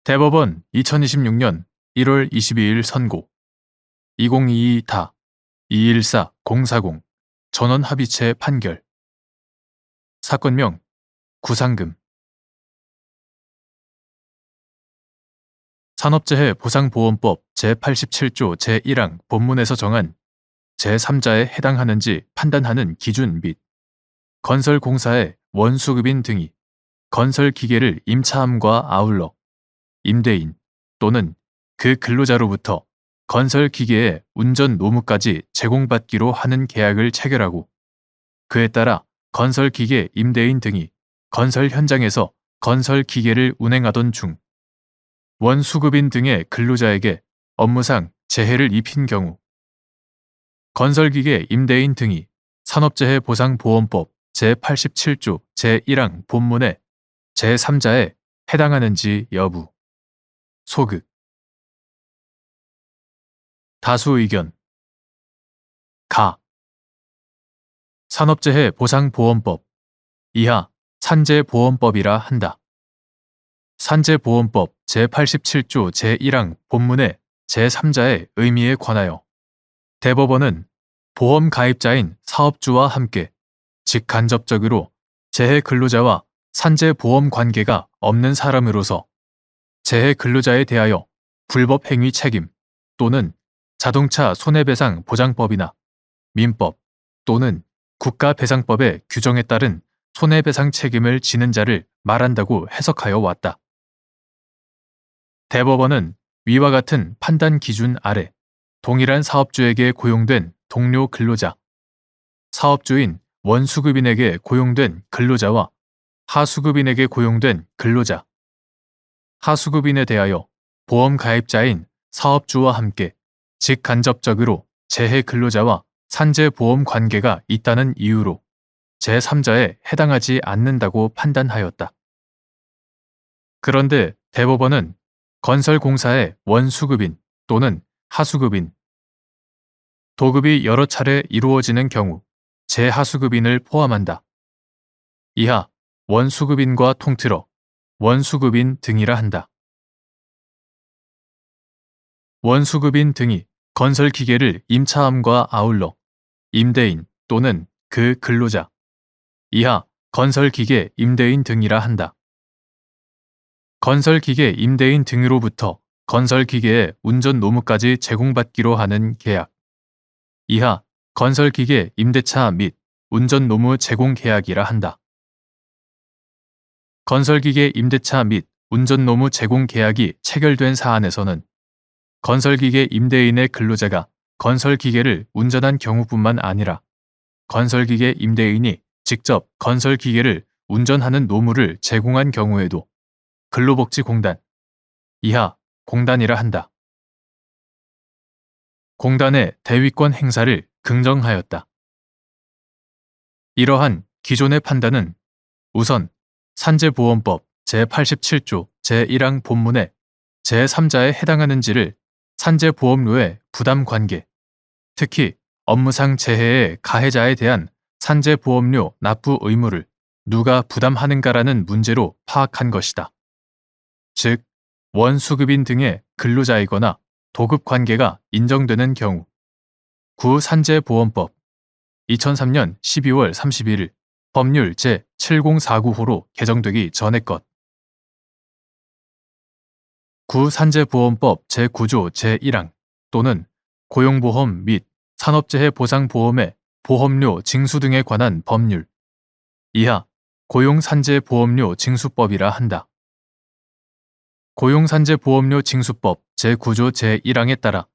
대법원 2026년 1월 22일 선고 2022-214-040 전원합의체 판결 사건명 구상금 산업재해 보상보험법 제87조 제1항 본문에서 정한 제3자에 해당하는지 판단하는 기준 및 건설공사의 원수급인 등이 건설기계를 임차함과 아울러 임대인 또는 그 근로자로부터 건설기계의 운전 노무까지 제공받기로 하는 계약을 체결하고 그에 따라 건설기계 임대인 등이 건설 현장에서 건설기계를 운행하던 중 원수급인 등의 근로자에게 업무상 재해를 입힌 경우 건설기계 임대인 등이 산업재해보상보험법 제87조 제1항 본문의 제3자에 해당하는지 여부 소극 다수 의견 가 산업재해보상보험법 이하 산재보험법이라 한다. 산재보험법 제87조 제1항 본문의 제3자의 의미에 관하여 대법원은 보험 가입자인 사업주와 함께 직간접적으로 재해 근로자와 산재보험 관계가 없는 사람으로서 재해 근로자에 대하여 불법 행위 책임 또는 자동차 손해배상 보장법이나 민법 또는 국가배상법의 규정에 따른 손해배상 책임을 지는 자를 말한다고 해석하여 왔다. 대법원은 위와 같은 판단 기준 아래 동일한 사업주에게 고용된 동료 근로자, 사업주인 원수급인에게 고용된 근로자와 하수급인에게 고용된 근로자, 하수급인에 대하여 보험 가입자인 사업주와 함께 직간접적으로 재해 근로자와 산재보험 관계가 있다는 이유로 제3자에 해당하지 않는다고 판단하였다. 그런데 대법원은 건설공사의 원수급인 또는 하수급인, 도급이 여러 차례 이루어지는 경우 재하수급인을 포함한다. 이하 원수급인과 통틀어 원수급인 등이라 한다. 원수급인 등이 건설기계를 임차함과 아울러 임대인 또는 그 근로자, 이하 건설기계 임대인 등이라 한다. 건설기계 임대인 등으로부터 건설기계의 운전 노무까지 제공받기로 하는 계약, 이하 건설기계 임대차 및 운전 노무 제공 계약이라 한다. 건설기계 임대차 및 운전 노무 제공 계약이 체결된 사안에서는 건설기계 임대인의 근로자가 건설기계를 운전한 경우뿐만 아니라 건설기계 임대인이 직접 건설기계를 운전하는 노무를 제공한 경우에도 근로복지공단, 이하 공단이라 한다. 공단의 대위권 행사를 긍정하였다. 이러한 기존의 판단은 우선 산재보험법 제87조 제1항 본문의 제3자에 해당하는지를 산재보험료의 부담관계, 특히 업무상 재해의 가해자에 대한 산재보험료 납부 의무를 누가 부담하는가라는 문제로 파악한 것이다. 즉, 원수급인 등의 근로자이거나 도급관계가 인정되는 경우 구산재보험법 2003년 12월 31일 법률 제7049호로 개정되기 전의 것 구산재보험법 제9조 제1항 또는 고용보험 및 산업재해보상보험의 보험료 징수 등에 관한 법률 이하 고용산재보험료 징수법이라 한다. 고용산재보험료 징수법 제9조 제1항에 따라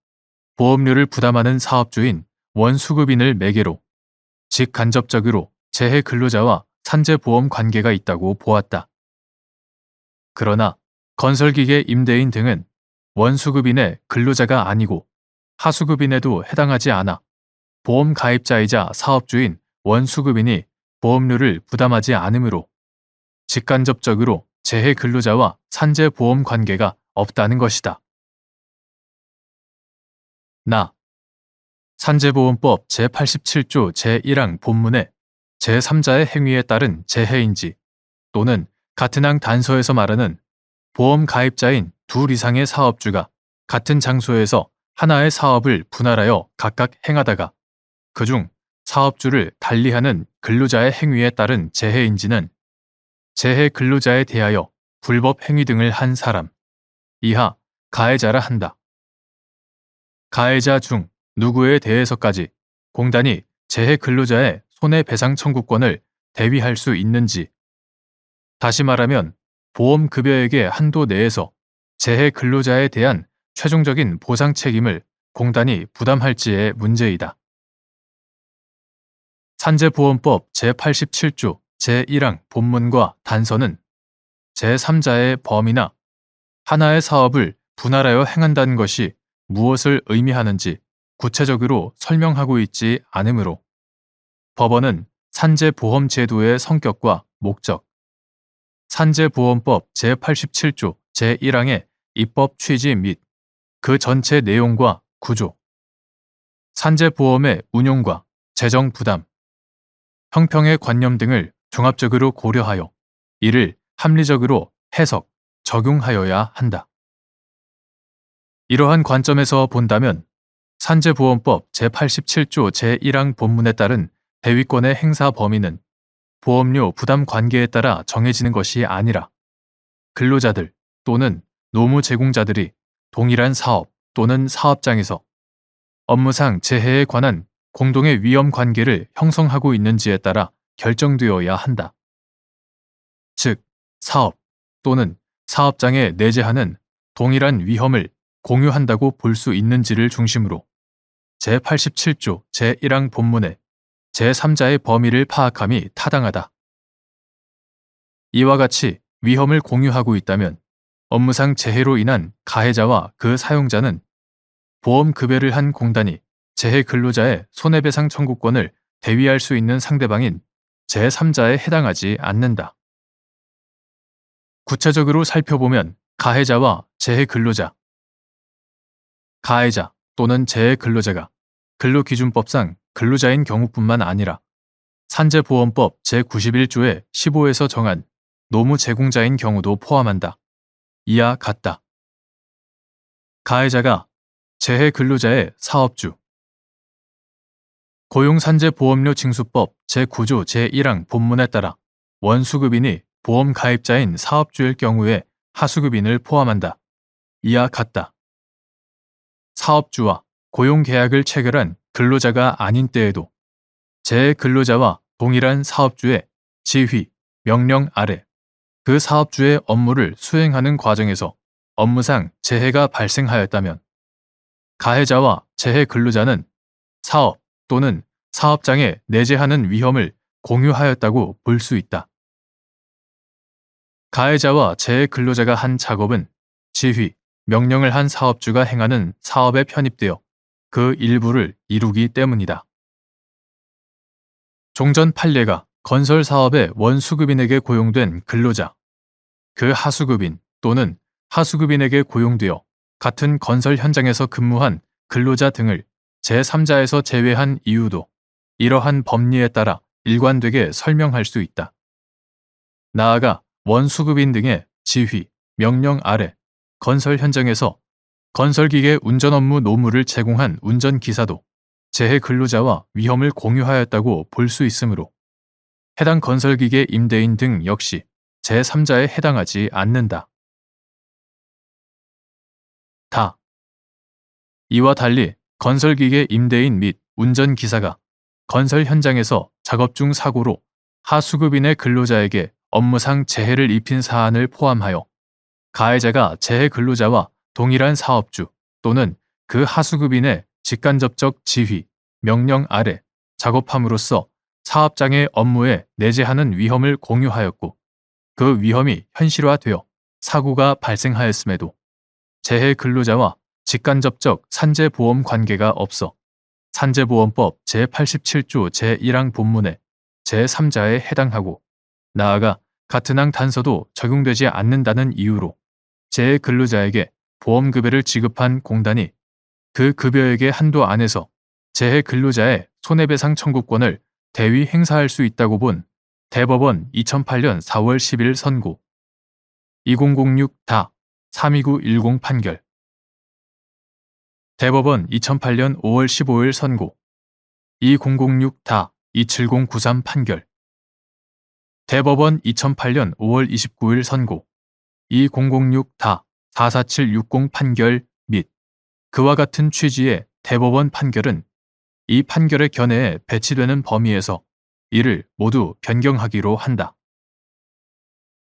보험료를 부담하는 사업주인 원수급인을 매개로 직간접적으로 재해 근로자와 산재보험 관계가 있다고 보았다. 그러나 건설기계 임대인 등은 원수급인의 근로자가 아니고 하수급인에도 해당하지 않아 보험 가입자이자 사업주인 원수급인이 보험료를 부담하지 않으므로 직간접적으로 재해 근로자와 산재보험 관계가 없다는 것이다. 산재보험법 제87조 제1항 본문의 제3자의 행위에 따른 재해인지 또는 같은 항 단서에서 말하는 보험 가입자인 둘 이상의 사업주가 같은 장소에서 하나의 사업을 분할하여 각각 행하다가 그중 사업주를 달리하는 근로자의 행위에 따른 재해인지는 재해 근로자에 대하여 불법 행위 등을 한 사람 이하 가해자라 한다. 가해자 중 누구에 대해서까지 공단이 재해 근로자의 손해배상 청구권을 대위할 수 있는지, 다시 말하면 보험급여액의 한도 내에서 재해 근로자에 대한 최종적인 보상 책임을 공단이 부담할지의 문제이다. 산재보험법 제87조 제1항 본문과 단서는 제3자의 범위나 하나의 사업을 분할하여 행한다는 것이 무엇을 의미하는지 구체적으로 설명하고 있지 않으므로 법원은 산재보험제도의 성격과 목적, 산재보험법 제87조 제1항의 입법 취지 및 그 전체 내용과 구조, 산재보험의 운용과 재정 부담, 형평의 관념 등을 종합적으로 고려하여 이를 합리적으로 해석, 적용하여야 한다. 이러한 관점에서 본다면 산재보험법 제87조 제1항 본문에 따른 대위권의 행사 범위는 보험료 부담 관계에 따라 정해지는 것이 아니라 근로자들 또는 노무 제공자들이 동일한 사업 또는 사업장에서 업무상 재해에 관한 공동의 위험 관계를 형성하고 있는지에 따라 결정되어야 한다. 즉, 사업 또는 사업장에 내재하는 동일한 위험을 공유한다고 볼 수 있는지를 중심으로 제87조 제1항 본문에 제3자의 범위를 파악함이 타당하다. 이와 같이 위험을 공유하고 있다면 업무상 재해로 인한 가해자와 그 사용자는 보험급여를 한 공단이 재해 근로자의 손해배상 청구권을 대위할 수 있는 상대방인 제3자에 해당하지 않는다. 구체적으로 살펴보면 가해자와 재해 근로자, 가해자 또는 재해 근로자가 근로기준법상 근로자인 경우뿐만 아니라 산재보험법 제91조의 15에서 정한 노무 제공자인 경우도 포함한다. 이와 같다. 가해자가 재해 근로자의 사업주, 고용산재보험료 징수법 제9조 제1항 본문에 따라 원수급인이 보험 가입자인 사업주일 경우에 하수급인을 포함한다. 이와 같다. 사업주와 고용계약을 체결한 근로자가 아닌 때에도 재해 근로자와 동일한 사업주의 지휘, 명령 아래 그 사업주의 업무를 수행하는 과정에서 업무상 재해가 발생하였다면 가해자와 재해 근로자는 사업 또는 사업장에 내재하는 위험을 공유하였다고 볼 수 있다. 가해자와 재해 근로자가 한 작업은 지휘, 명령을 한 사업주가 행하는 사업에 편입되어 그 일부를 이루기 때문이다. 종전 판례가 건설 사업의 원수급인에게 고용된 근로자, 그 하수급인 또는 하수급인에게 고용되어 같은 건설 현장에서 근무한 근로자 등을 제3자에서 제외한 이유도 이러한 법리에 따라 일관되게 설명할 수 있다. 나아가 원수급인 등의 지휘, 명령 아래 건설 현장에서 건설기계 운전 업무 노무를 제공한 운전기사도 재해 근로자와 위험을 공유하였다고 볼 수 있으므로 해당 건설기계 임대인 등 역시 제3자에 해당하지 않는다. 이와 달리 건설기계 임대인 및 운전기사가 건설 현장에서 작업 중 사고로 하수급인의 근로자에게 업무상 재해를 입힌 사안을 포함하여 가해자가 재해 근로자와 동일한 사업주 또는 그 하수급인의 직간접적 지휘, 명령 아래 작업함으로써 사업장의 업무에 내재하는 위험을 공유하였고 그 위험이 현실화되어 사고가 발생하였음에도 재해 근로자와 직간접적 산재보험 관계가 없어 산재보험법 제87조 제1항 본문에 제3자에 해당하고 나아가 같은 항 단서도 적용되지 않는다는 이유로 재해 근로자에게 보험급여를 지급한 공단이 그 급여액의 한도 안에서 재해 근로자의 손해배상 청구권을 대위 행사할 수 있다고 본 대법원 2008년 4월 10일 선고 2006다 32910 판결. 대법원 2008년 5월 15일 선고. 2006-27093 판결. 대법원 2008년 5월 29일 선고. 2006-44760 판결 및 그와 같은 취지의 대법원 판결은 이 판결의 견해에 배치되는 범위에서 이를 모두 변경하기로 한다.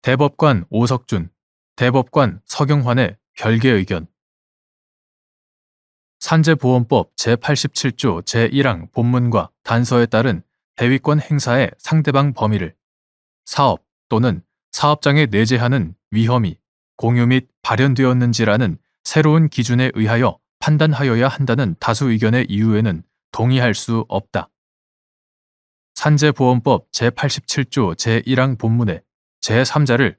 대법관 오석준, 대법관 서경환의 별개 의견. 산재보험법 제87조 제1항 본문과 단서에 따른 대위권 행사의 상대방 범위를 사업 또는 사업장에 내재하는 위험이 공유 및 발현되었는지라는 새로운 기준에 의하여 판단하여야 한다는 다수 의견의 이유에는 동의할 수 없다. 산재보험법 제87조 제1항 본문의 제3자를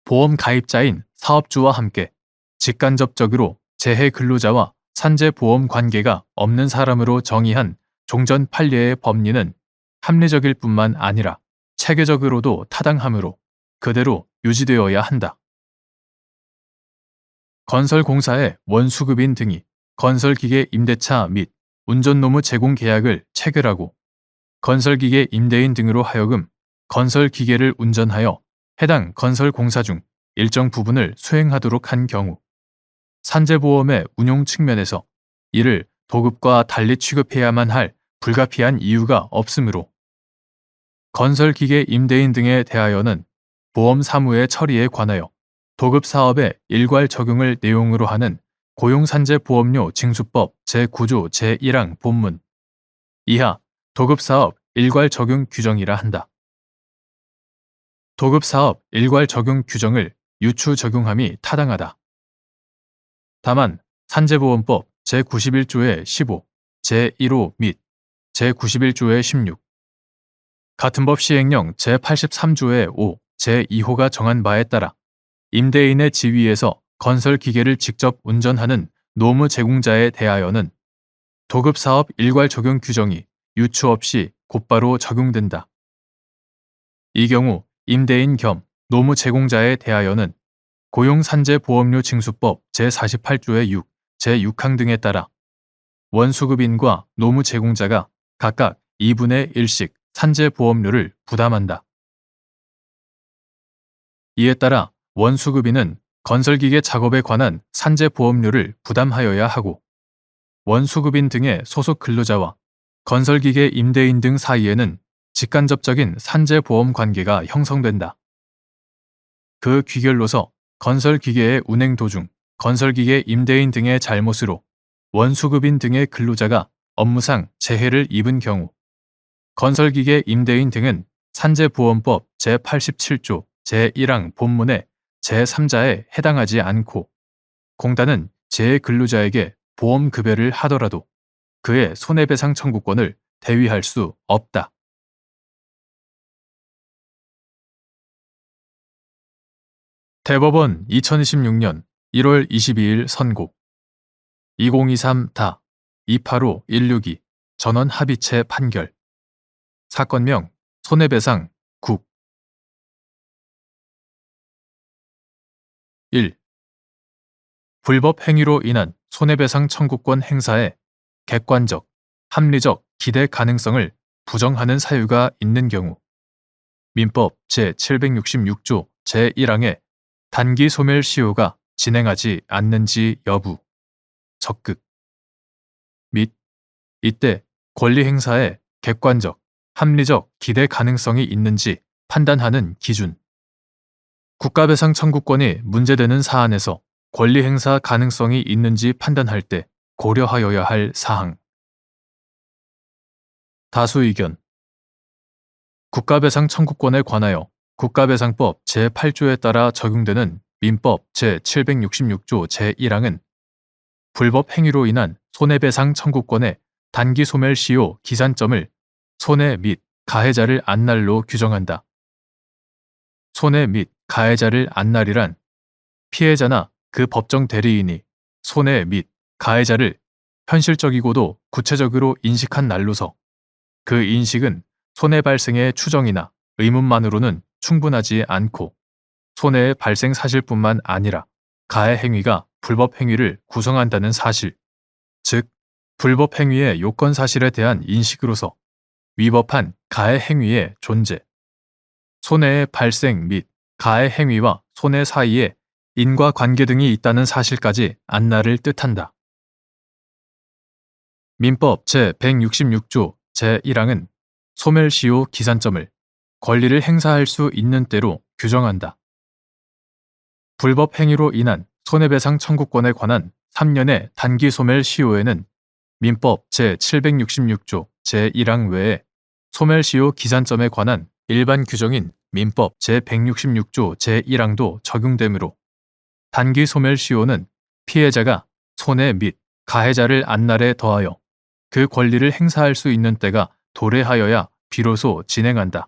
보험 가입자인 사업주와 함께 직간접적으로 재해 근로자와 산재보험 관계가 없는 사람으로 정의한 종전 판례의 법리는 합리적일 뿐만 아니라 체계적으로도 타당하므로 그대로 유지되어야 한다. 건설공사의 원수급인 등이 건설기계 임대차 및 운전노무 제공 계약을 체결하고 건설기계 임대인 등으로 하여금 건설기계를 운전하여 해당 건설공사 중 일정 부분을 수행하도록 한 경우 산재보험의 운용 측면에서 이를 도급과 달리 취급해야만 할 불가피한 이유가 없으므로 건설기계 임대인 등에 대하여는 보험 사무의 처리에 관하여 도급사업의 일괄 적용을 내용으로 하는 고용산재보험료 징수법 제9조 제1항 본문 이하 도급사업 일괄 적용 규정이라 한다. 도급사업 일괄 적용 규정을 유추 적용함이 타당하다. 다만 산재보험법 제91조의 15, 제1호 및 제91조의 16, 같은 법 시행령 제83조의 5, 제2호가 정한 바에 따라 임대인의 지위에서 건설기계를 직접 운전하는 노무 제공자에 대하여는 도급사업 일괄 적용 규정이 유추 없이 곧바로 적용된다. 이 경우 임대인 겸 노무 제공자에 대하여는 고용산재보험료 징수법 제48조의 6, 제6항 등에 따라 원수급인과 노무 제공자가 각각 2분의 1씩 산재보험료를 부담한다. 이에 따라 원수급인은 건설기계 작업에 관한 산재보험료를 부담하여야 하고 원수급인 등의 소속 근로자와 건설기계 임대인 등 사이에는 직간접적인 산재보험 관계가 형성된다. 그 귀결로서 건설기계의 운행 도중 건설기계 임대인 등의 잘못으로 원수급인 등의 근로자가 업무상 재해를 입은 경우 건설기계 임대인 등은 산재보험법 제87조 제1항 본문의 제3자에 해당하지 않고 공단은 재해 근로자에게 보험급여를 하더라도 그의 손해배상 청구권을 대위할 수 없다. 대법원 2026년 1월 22일 선고. 2023-285162 전원 합의체 판결. 사건명 손해배상 국. 1. 불법 행위로 인한 손해배상 청구권 행사에 객관적, 합리적 기대 가능성을 부정하는 사유가 있는 경우 민법 제766조 제1항의 단기 소멸 시효가 진행하지 않는지 여부, 적극 및 이때 권리 행사에 객관적, 합리적 기대 가능성이 있는지 판단하는 기준. 국가배상 청구권이 문제되는 사안에서 권리 행사 가능성이 있는지 판단할 때 고려하여야 할 사항. 다수 의견. 국가배상 청구권에 관하여 국가배상법 제8조에 따라 적용되는 민법 제766조 제1항은 불법 행위로 인한 손해배상 청구권의 단기 소멸 시효 기산점을 손해 및 가해자를 안 날로 규정한다. 손해 및 가해자를 안 날이란 피해자나 그 법정 대리인이 손해 및 가해자를 현실적이고도 구체적으로 인식한 날로서 그 인식은 손해 발생의 추정이나 의문만으로는 충분하지 않고 손해의 발생 사실뿐만 아니라 가해 행위가 불법 행위를 구성한다는 사실, 즉 불법 행위의 요건 사실에 대한 인식으로서 위법한 가해 행위의 존재, 손해의 발생 및 가해 행위와 손해 사이에 인과관계 등이 있다는 사실까지 안나를 뜻한다. 민법 제166조 제1항은 소멸시효 기산점을 권리를 행사할 수 있는 때로 규정한다. 불법 행위로 인한 손해배상 청구권에 관한 3년의 단기 소멸시효에는 민법 제766조 제1항 외에 소멸시효 기산점에 관한 일반 규정인 민법 제166조 제1항도 적용되므로 단기 소멸시효는 피해자가 손해 및 가해자를 안날에 더하여 그 권리를 행사할 수 있는 때가 도래하여야 비로소 진행한다.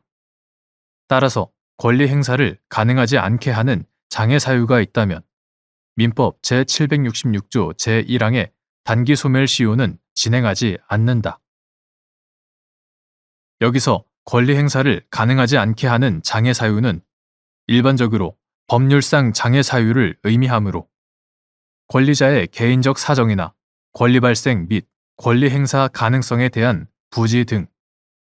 따라서 권리 행사를 가능하지 않게 하는 장애 사유가 있다면 민법 제766조 제1항의 단기 소멸시효는 진행하지 않는다. 여기서 권리 행사를 가능하지 않게 하는 장애 사유는 일반적으로 법률상 장애 사유를 의미하므로 권리자의 개인적 사정이나 권리 발생 및 권리 행사 가능성에 대한 부지 등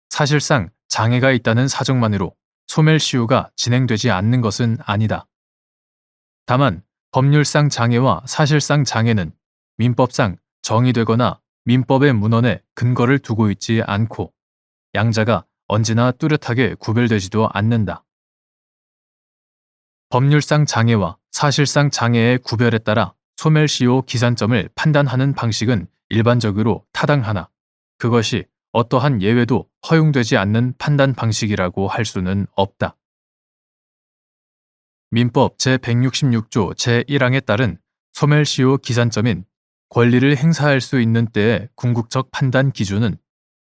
사실상 장애가 있다는 사정만으로 소멸시효가 진행되지 않는 것은 아니다. 다만 법률상 장애와 사실상 장애는 민법상 정의되거나 민법의 문헌에 근거를 두고 있지 않고 양자가 언제나 뚜렷하게 구별되지도 않는다. 법률상 장애와 사실상 장애의 구별에 따라 소멸시효 기산점을 판단하는 방식은 일반적으로 타당하나 그것이 어떠한 예외도 허용되지 않는 판단 방식이라고 할 수는 없다. 민법 제166조 제1항에 따른 소멸시효 기산점인 권리를 행사할 수 있는 때의 궁극적 판단 기준은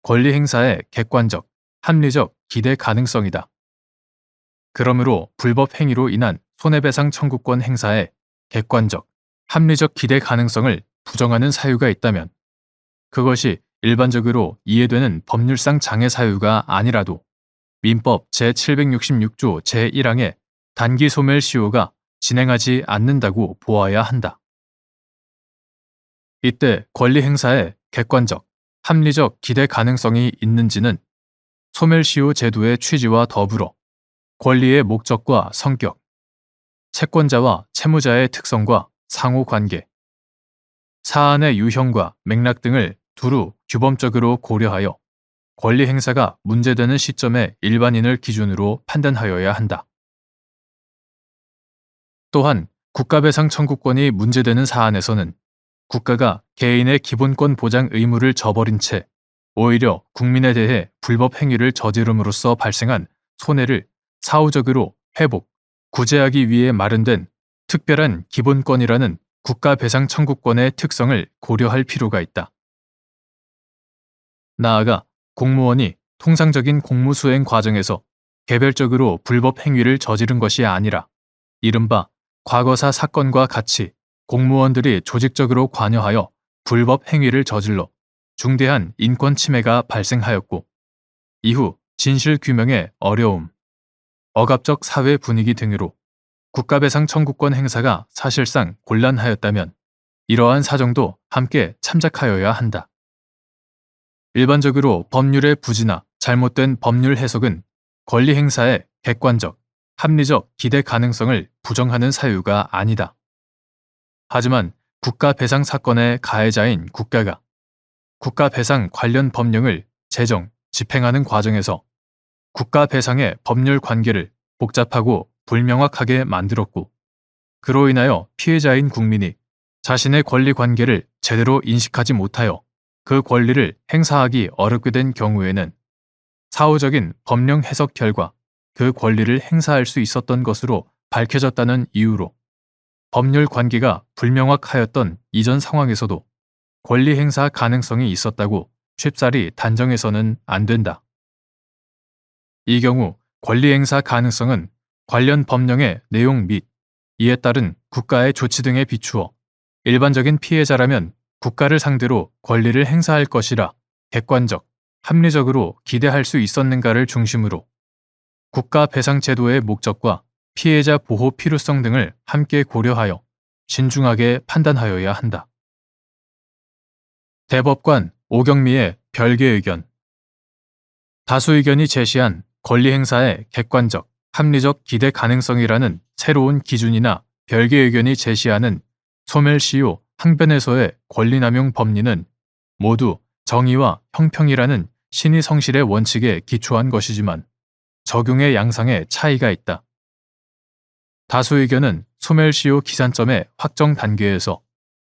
권리 행사의 객관적, 합리적 기대 가능성이다. 그러므로 불법 행위로 인한 손해배상 청구권 행사의 객관적, 합리적 기대 가능성을 부정하는 사유가 있다면 그것이 일반적으로 이해되는 법률상 장애 사유가 아니라도 민법 제766조 제1항의 단기 소멸시효가 진행하지 않는다고 보아야 한다. 이때 권리 행사에 객관적, 합리적 기대 가능성이 있는지는 소멸시효 제도의 취지와 더불어 권리의 목적과 성격, 채권자와 채무자의 특성과 상호관계, 사안의 유형과 맥락 등을 두루 규범적으로 고려하여 권리 행사가 문제되는 시점의 일반인을 기준으로 판단하여야 한다. 또한 국가배상 청구권이 문제되는 사안에서는 국가가 개인의 기본권 보장 의무를 저버린 채 오히려 국민에 대해 불법 행위를 저지름으로써 발생한 손해를 사후적으로 회복, 구제하기 위해 마련된 특별한 기본권이라는 국가배상 청구권의 특성을 고려할 필요가 있다. 나아가 공무원이 통상적인 공무수행 과정에서 개별적으로 불법 행위를 저지른 것이 아니라 이른바 과거사 사건과 같이 공무원들이 조직적으로 관여하여 불법 행위를 저질러 중대한 인권 침해가 발생하였고 이후 진실 규명의 어려움, 억압적 사회 분위기 등으로 국가배상 청구권 행사가 사실상 곤란하였다면 이러한 사정도 함께 참작하여야 한다. 일반적으로 법률의 부지나 잘못된 법률 해석은 권리 행사의 객관적, 합리적 기대 가능성을 부정하는 사유가 아니다. 하지만 국가배상 사건의 가해자인 국가가 국가배상 관련 법령을 제정, 집행하는 과정에서 국가배상의 법률 관계를 복잡하고 불명확하게 만들었고 그로 인하여 피해자인 국민이 자신의 권리 관계를 제대로 인식하지 못하여 그 권리를 행사하기 어렵게 된 경우에는 사후적인 법령 해석 결과 그 권리를 행사할 수 있었던 것으로 밝혀졌다는 이유로 법률 관계가 불명확하였던 이전 상황에서도 권리 행사 가능성이 있었다고 쉽사리 단정해서는 안 된다. 이 경우 권리 행사 가능성은 관련 법령의 내용 및 이에 따른 국가의 조치 등에 비추어 일반적인 피해자라면 국가를 상대로 권리를 행사할 것이라 객관적, 합리적으로 기대할 수 있었는가를 중심으로 국가 배상 제도의 목적과 피해자 보호 필요성 등을 함께 고려하여 신중하게 판단하여야 한다. 대법관 오경미의 별개 의견. 다수 의견이 제시한 권리행사의 객관적, 합리적 기대 가능성이라는 새로운 기준이나 별개 의견이 제시하는 소멸시효 항변에서의 권리남용 법리는 모두 정의와 형평이라는 신의 성실의 원칙에 기초한 것이지만 적용의 양상에 차이가 있다. 다수 의견은 소멸시효 기산점의 확정 단계에서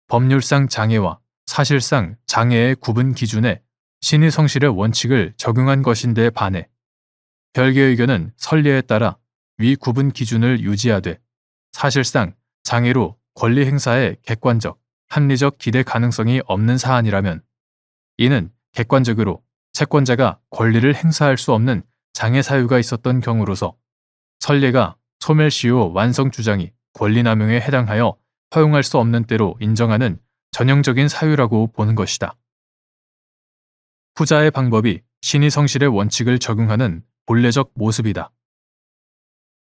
법률상 장애와 사실상 장애의 구분 기준에 신의 성실의 원칙을 적용한 것인데 반해 별개 의견은 선례에 따라 위 구분 기준을 유지하되 사실상 장애로 권리 행사에 객관적, 합리적 기대 가능성이 없는 사안이라면 이는 객관적으로 채권자가 권리를 행사할 수 없는 장애 사유가 있었던 경우로서 선례가 소멸시효 완성 주장이 권리남용에 해당하여 허용할 수 없는 때로 인정하는 전형적인 사유라고 보는 것이다. 후자의 방법이 신의 성실의 원칙을 적용하는 본래적 모습이다.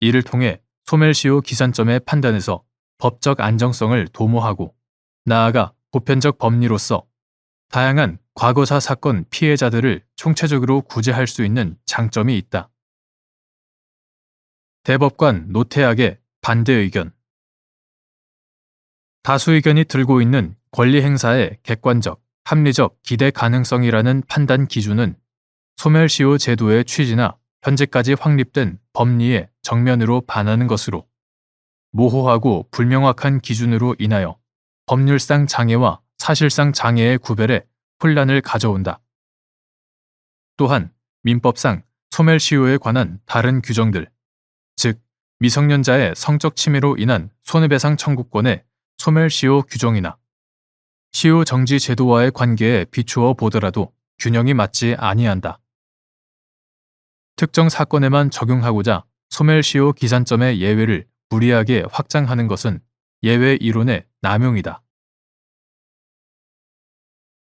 이를 통해 소멸시효 기산점의 판단에서 법적 안정성을 도모하고 나아가 보편적 법리로서 다양한 과거사 사건 피해자들을 총체적으로 구제할 수 있는 장점이 있다. 대법관 노태악의 반대 의견. 다수 의견이 들고 있는 권리 행사의 객관적, 합리적 기대 가능성이라는 판단 기준은 소멸시효 제도의 취지나 현재까지 확립된 법리에 정면으로 반하는 것으로 모호하고 불명확한 기준으로 인하여 법률상 장애와 사실상 장애의 구별에 혼란을 가져온다. 또한 민법상 소멸시효에 관한 다른 규정들, 즉 미성년자의 성적 침해로 인한 손해배상 청구권의 소멸시효 규정이나 시효 정지 제도와의 관계에 비추어 보더라도 균형이 맞지 아니한다. 특정 사건에만 적용하고자 소멸시효 기산점의 예외를 무리하게 확장하는 것은 예외 이론의 남용이다.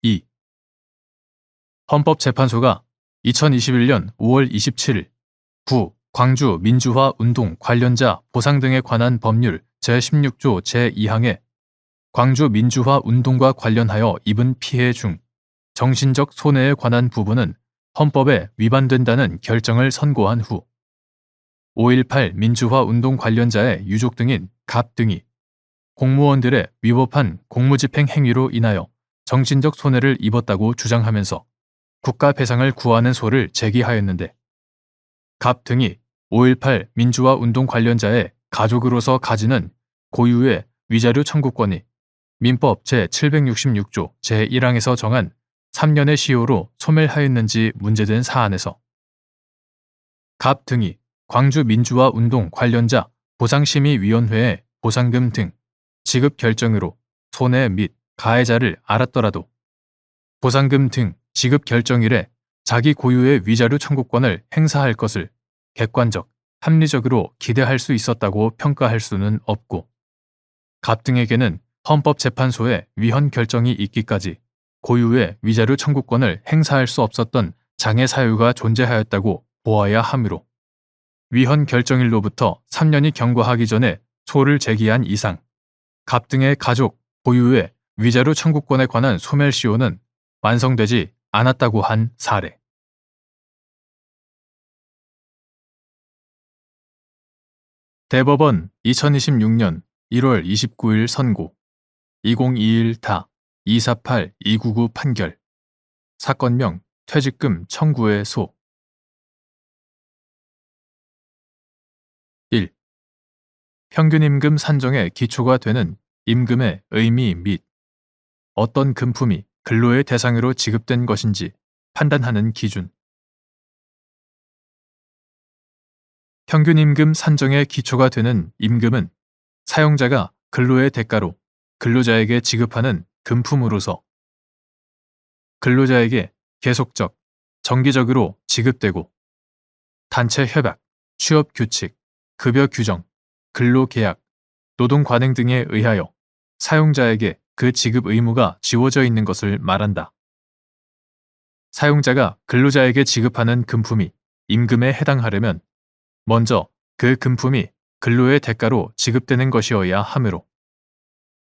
2. 헌법재판소가 2021년 5월 27일 구 광주 민주화 운동 관련자 보상 등에 관한 법률 제16조 제2항에 광주 민주화 운동과 관련하여 입은 피해 중 정신적 손해에 관한 부분은 헌법에 위반된다는 결정을 선고한 후 5.18 민주화 운동 관련자의 유족 등인 갑 등이 공무원들의 위법한 공무집행 행위로 인하여 정신적 손해를 입었다고 주장하면서 국가 배상을 구하는 소를 제기하였는데 갑 등이 5.18 민주화 운동 관련자의 가족으로서 가지는 고유의 위자료 청구권이 민법 제766조 제1항에서 정한 3년의 시효로 소멸하였는지 문제된 사안에서 갑 등이 광주 민주화 운동 관련자 보상심의위원회의 보상금 등 지급 결정으로 손해 및 가해자를 알았더라도 보상금 등 지급 결정일에 자기 고유의 위자료 청구권을 행사할 것을 객관적, 합리적으로 기대할 수 있었다고 평가할 수는 없고 갑 등에게는 헌법재판소의 위헌 결정이 있기까지 고유의 위자료 청구권을 행사할 수 없었던 장애 사유가 존재하였다고 보아야 하므로 위헌 결정일로부터 3년이 경과하기 전에 소를 제기한 이상 갑 등의 가족 고유의 위자료 청구권에 관한 소멸시효는 완성되지 않았다고 한 사례. 대법원 2026년 1월 29일 선고 2021다 248-299 판결 사건명 퇴직금 청구의 소 1. 평균 임금 산정의 기초가 되는 임금의 의미 및 어떤 금품이 근로의 대상으로 지급된 것인지 판단하는 기준. 평균 임금 산정의 기초가 되는 임금은 사용자가 근로의 대가로 근로자에게 지급하는 금품으로서 근로자에게 계속적, 정기적으로 지급되고 단체 협약, 취업 규칙, 급여 규정, 근로 계약, 노동 관행 등에 의하여 사용자에게 그 지급 의무가 지워져 있는 것을 말한다. 사용자가 근로자에게 지급하는 금품이 임금에 해당하려면 먼저 그 금품이 근로의 대가로 지급되는 것이어야 하므로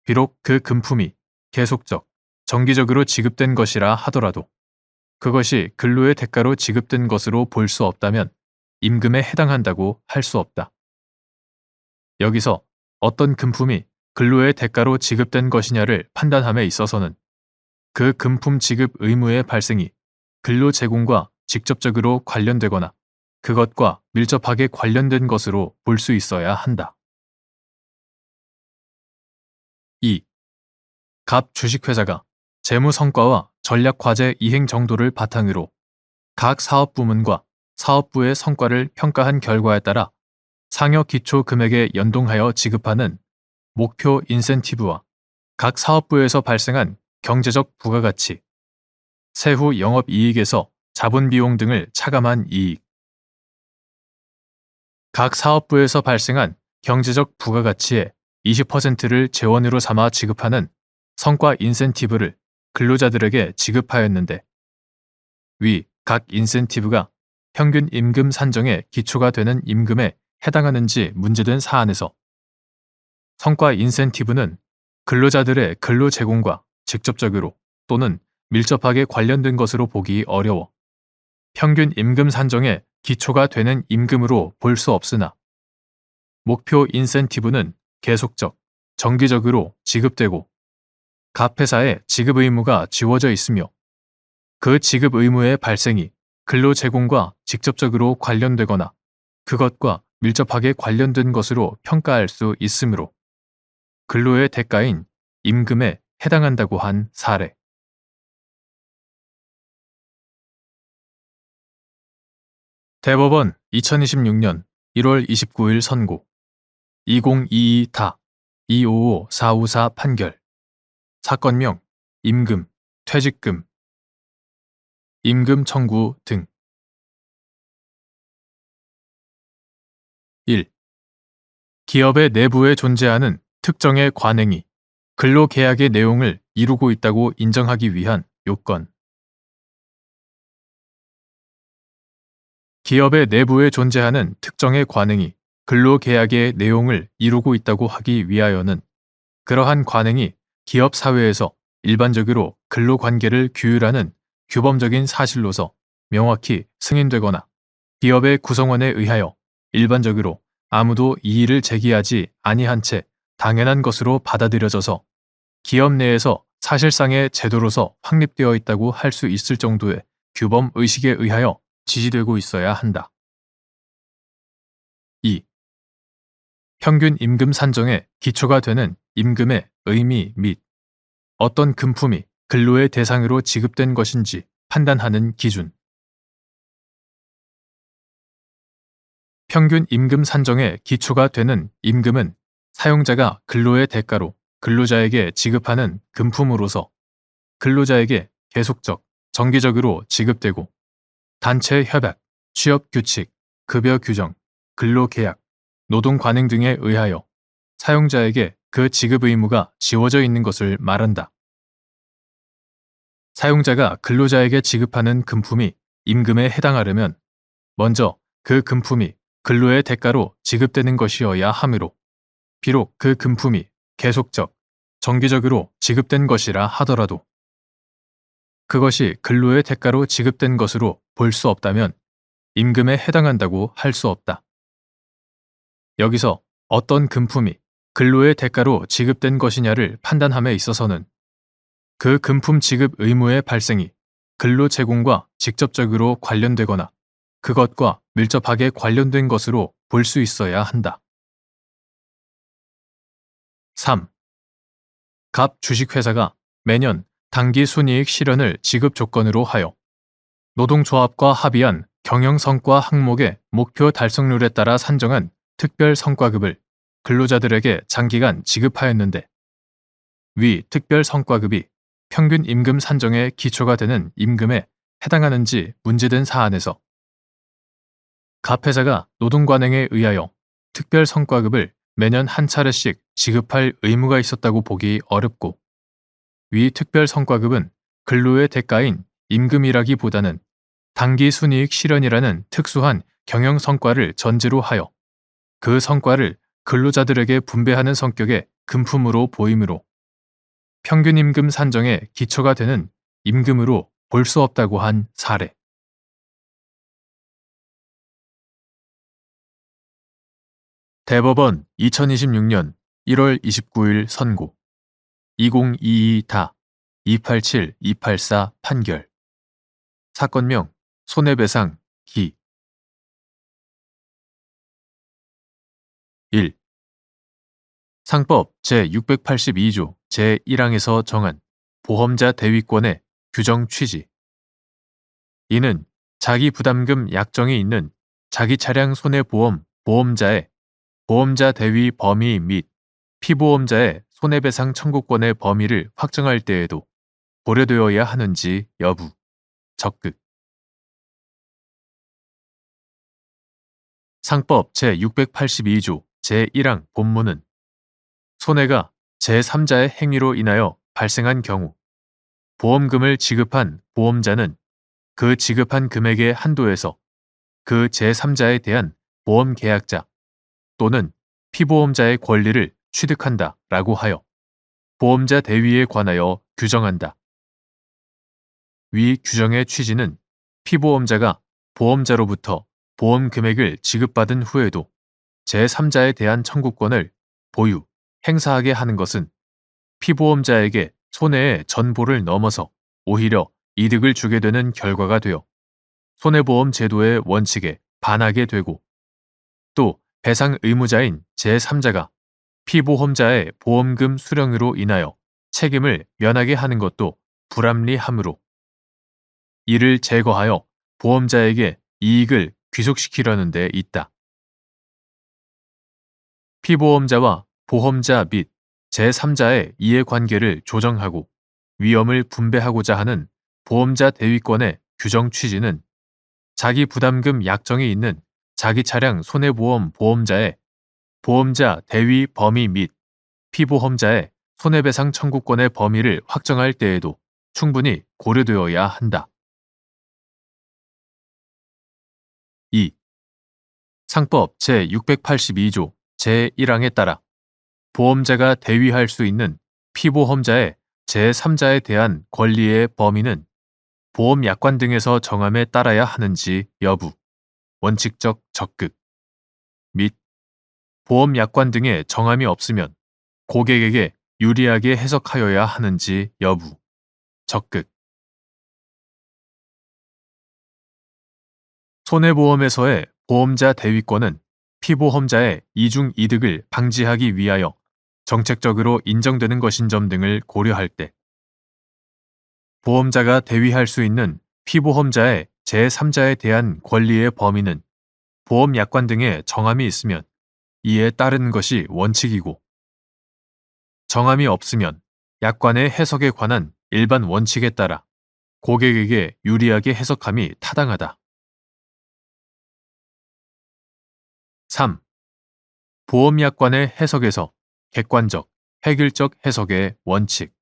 비록 그 금품이 계속적, 정기적으로 지급된 것이라 하더라도 그것이 근로의 대가로 지급된 것으로 볼 수 없다면 임금에 해당한다고 할 수 없다. 여기서 어떤 금품이 근로의 대가로 지급된 것이냐를 판단함에 있어서는 그 금품 지급 의무의 발생이 근로 제공과 직접적으로 관련되거나 그것과 밀접하게 관련된 것으로 볼 수 있어야 한다. 2. 갑 주식회사가 재무 성과와 전략 과제 이행 정도를 바탕으로 각 사업 부문과 사업부의 성과를 평가한 결과에 따라 상여 기초 금액에 연동하여 지급하는 목표 인센티브와 각 사업부에서 발생한 경제적 부가가치, 세후 영업이익에서 자본 비용 등을 차감한 이익. 각 사업부에서 발생한 경제적 부가가치의 20%를 재원으로 삼아 지급하는 성과 인센티브를 근로자들에게 지급하였는데 위 각 인센티브가 평균 임금 산정의 기초가 되는 임금에 해당하는지 문제된 사안에서 성과 인센티브는 근로자들의 근로 제공과 직접적으로 또는 밀접하게 관련된 것으로 보기 어려워 평균 임금 산정의 기초가 되는 임금으로 볼 수 없으나 목표 인센티브는 계속적, 정기적으로 지급되고 각 회사에 지급 의무가 지워져 있으며 그 지급 의무의 발생이 근로 제공과 직접적으로 관련되거나 그것과 밀접하게 관련된 것으로 평가할 수 있으므로 근로의 대가인 임금에 해당한다고 한 사례. 대법원 2026년 1월 29일 선고 2022-255454 판결 사건명 임금, 퇴직금, 임금 청구 등 1. 기업의 내부에 존재하는 특정의 관행이 근로계약의 내용을 이루고 있다고 인정하기 위한 요건. 기업의 내부에 존재하는 특정의 관행이 근로계약의 내용을 이루고 있다고 하기 위하여는 그러한 관행이 기업 사회에서 일반적으로 근로관계를 규율하는 규범적인 사실로서 명확히 승인되거나 기업의 구성원에 의하여 일반적으로 아무도 이의를 제기하지 아니한 채 당연한 것으로 받아들여져서 기업 내에서 사실상의 제도로서 확립되어 있다고 할 수 있을 정도의 규범 의식에 의하여 지지되고 있어야 한다. 2. 평균 임금 산정의 기초가 되는 임금의 의미 및 어떤 금품이 근로의 대상으로 지급된 것인지 판단하는 기준. 평균 임금 산정의 기초가 되는 임금은 사용자가 근로의 대가로 근로자에게 지급하는 금품으로서 근로자에게 계속적, 정기적으로 지급되고 단체 협약, 취업 규칙, 급여 규정, 근로 계약, 노동 관행 등에 의하여 사용자에게 그 지급 의무가 지워져 있는 것을 말한다. 사용자가 근로자에게 지급하는 금품이 임금에 해당하려면 먼저 그 금품이 근로의 대가로 지급되는 것이어야 하므로 비록 그 금품이 계속적, 정기적으로 지급된 것이라 하더라도 그것이 근로의 대가로 지급된 것으로 볼 수 없다면 임금에 해당한다고 할 수 없다. 여기서 어떤 금품이 근로의 대가로 지급된 것이냐를 판단함에 있어서는 그 금품 지급 의무의 발생이 근로 제공과 직접적으로 관련되거나 그것과 밀접하게 관련된 것으로 볼 수 있어야 한다. 3. 갑 주식회사가 매년 단기 순이익 실현을 지급 조건으로 하여 노동조합과 합의한 경영성과 항목의 목표 달성률에 따라 산정한 특별 성과급을 근로자들에게 장기간 지급하였는데 위 특별 성과급이 평균 임금 산정의 기초가 되는 임금에 해당하는지 문제된 사안에서 갑 회사가 노동관행에 의하여 특별 성과급을 매년 한 차례씩 지급할 의무가 있었다고 보기 어렵고 위 특별 성과급은 근로의 대가인 임금이라기보다는 단기 순이익 실현이라는 특수한 경영 성과를 전제로 하여 그 성과를 근로자들에게 분배하는 성격의 금품으로 보이므로 평균 임금 산정의 기초가 되는 임금으로 볼 수 없다고 한 사례. 대법원 2026년 1월 29일 선고 2022다 287-284 판결. 사건명 손해배상 기 1. 상법 제682조 제1항에서 정한 보험자 대위권의 규정 취지. 이는 자기 부담금 약정이 있는 자기 차량 손해보험 보험자의 보험자 대위 범위 및 피보험자의 손해배상 청구권의 범위를 확정할 때에도 고려되어야 하는지 여부. 적극. 상법 제682조 제1항 본문은 손해가 제3자의 행위로 인하여 발생한 경우 보험금을 지급한 보험자는 그 지급한 금액의 한도에서 그 제3자에 대한 보험 계약자 또는 피보험자의 권리를 취득한다 라고 하여 보험자 대위에 관하여 규정한다. 위 규정의 취지는 피보험자가 보험자로부터 보험 금액을 지급받은 후에도 제3자에 대한 청구권을 보유, 행사하게 하는 것은 피보험자에게 손해의 전보를 넘어서 오히려 이득을 주게 되는 결과가 되어 손해보험 제도의 원칙에 반하게 되고 또 배상 의무자인 제3자가 피보험자의 보험금 수령으로 인하여 책임을 면하게 하는 것도 불합리하므로 이를 제거하여 보험자에게 이익을 귀속시키려는 데 있다. 피보험자와 보험자 및 제3자의 이해관계를 조정하고 위험을 분배하고자 하는 보험자 대위권의 규정 취지는 자기 부담금 약정이 있는 자기 차량 손해보험 보험자의 보험자 대위 범위 및 피보험자의 손해배상 청구권의 범위를 확정할 때에도 충분히 고려되어야 한다. 2. 상법 제682조 제1항에 따라 보험자가 대위할 수 있는 피보험자의 제3자에 대한 권리의 범위는 보험약관 등에서 정함에 따라야 하는지 여부, 원칙적 적극 및 보험약관 등의 정함이 없으면 고객에게 유리하게 해석하여야 하는지 여부, 적극. 손해보험에서의 보험자 대위권은 피보험자의 이중 이득을 방지하기 위하여 정책적으로 인정되는 것인 점 등을 고려할 때 보험자가 대위할 수 있는 피보험자의 제3자에 대한 권리의 범위는 보험약관 등의 정함이 있으면 이에 따르는 것이 원칙이고 정함이 없으면 약관의 해석에 관한 일반 원칙에 따라 고객에게 유리하게 해석함이 타당하다. 3. 보험약관의 해석에서 객관적, 획일적 해석의 원칙.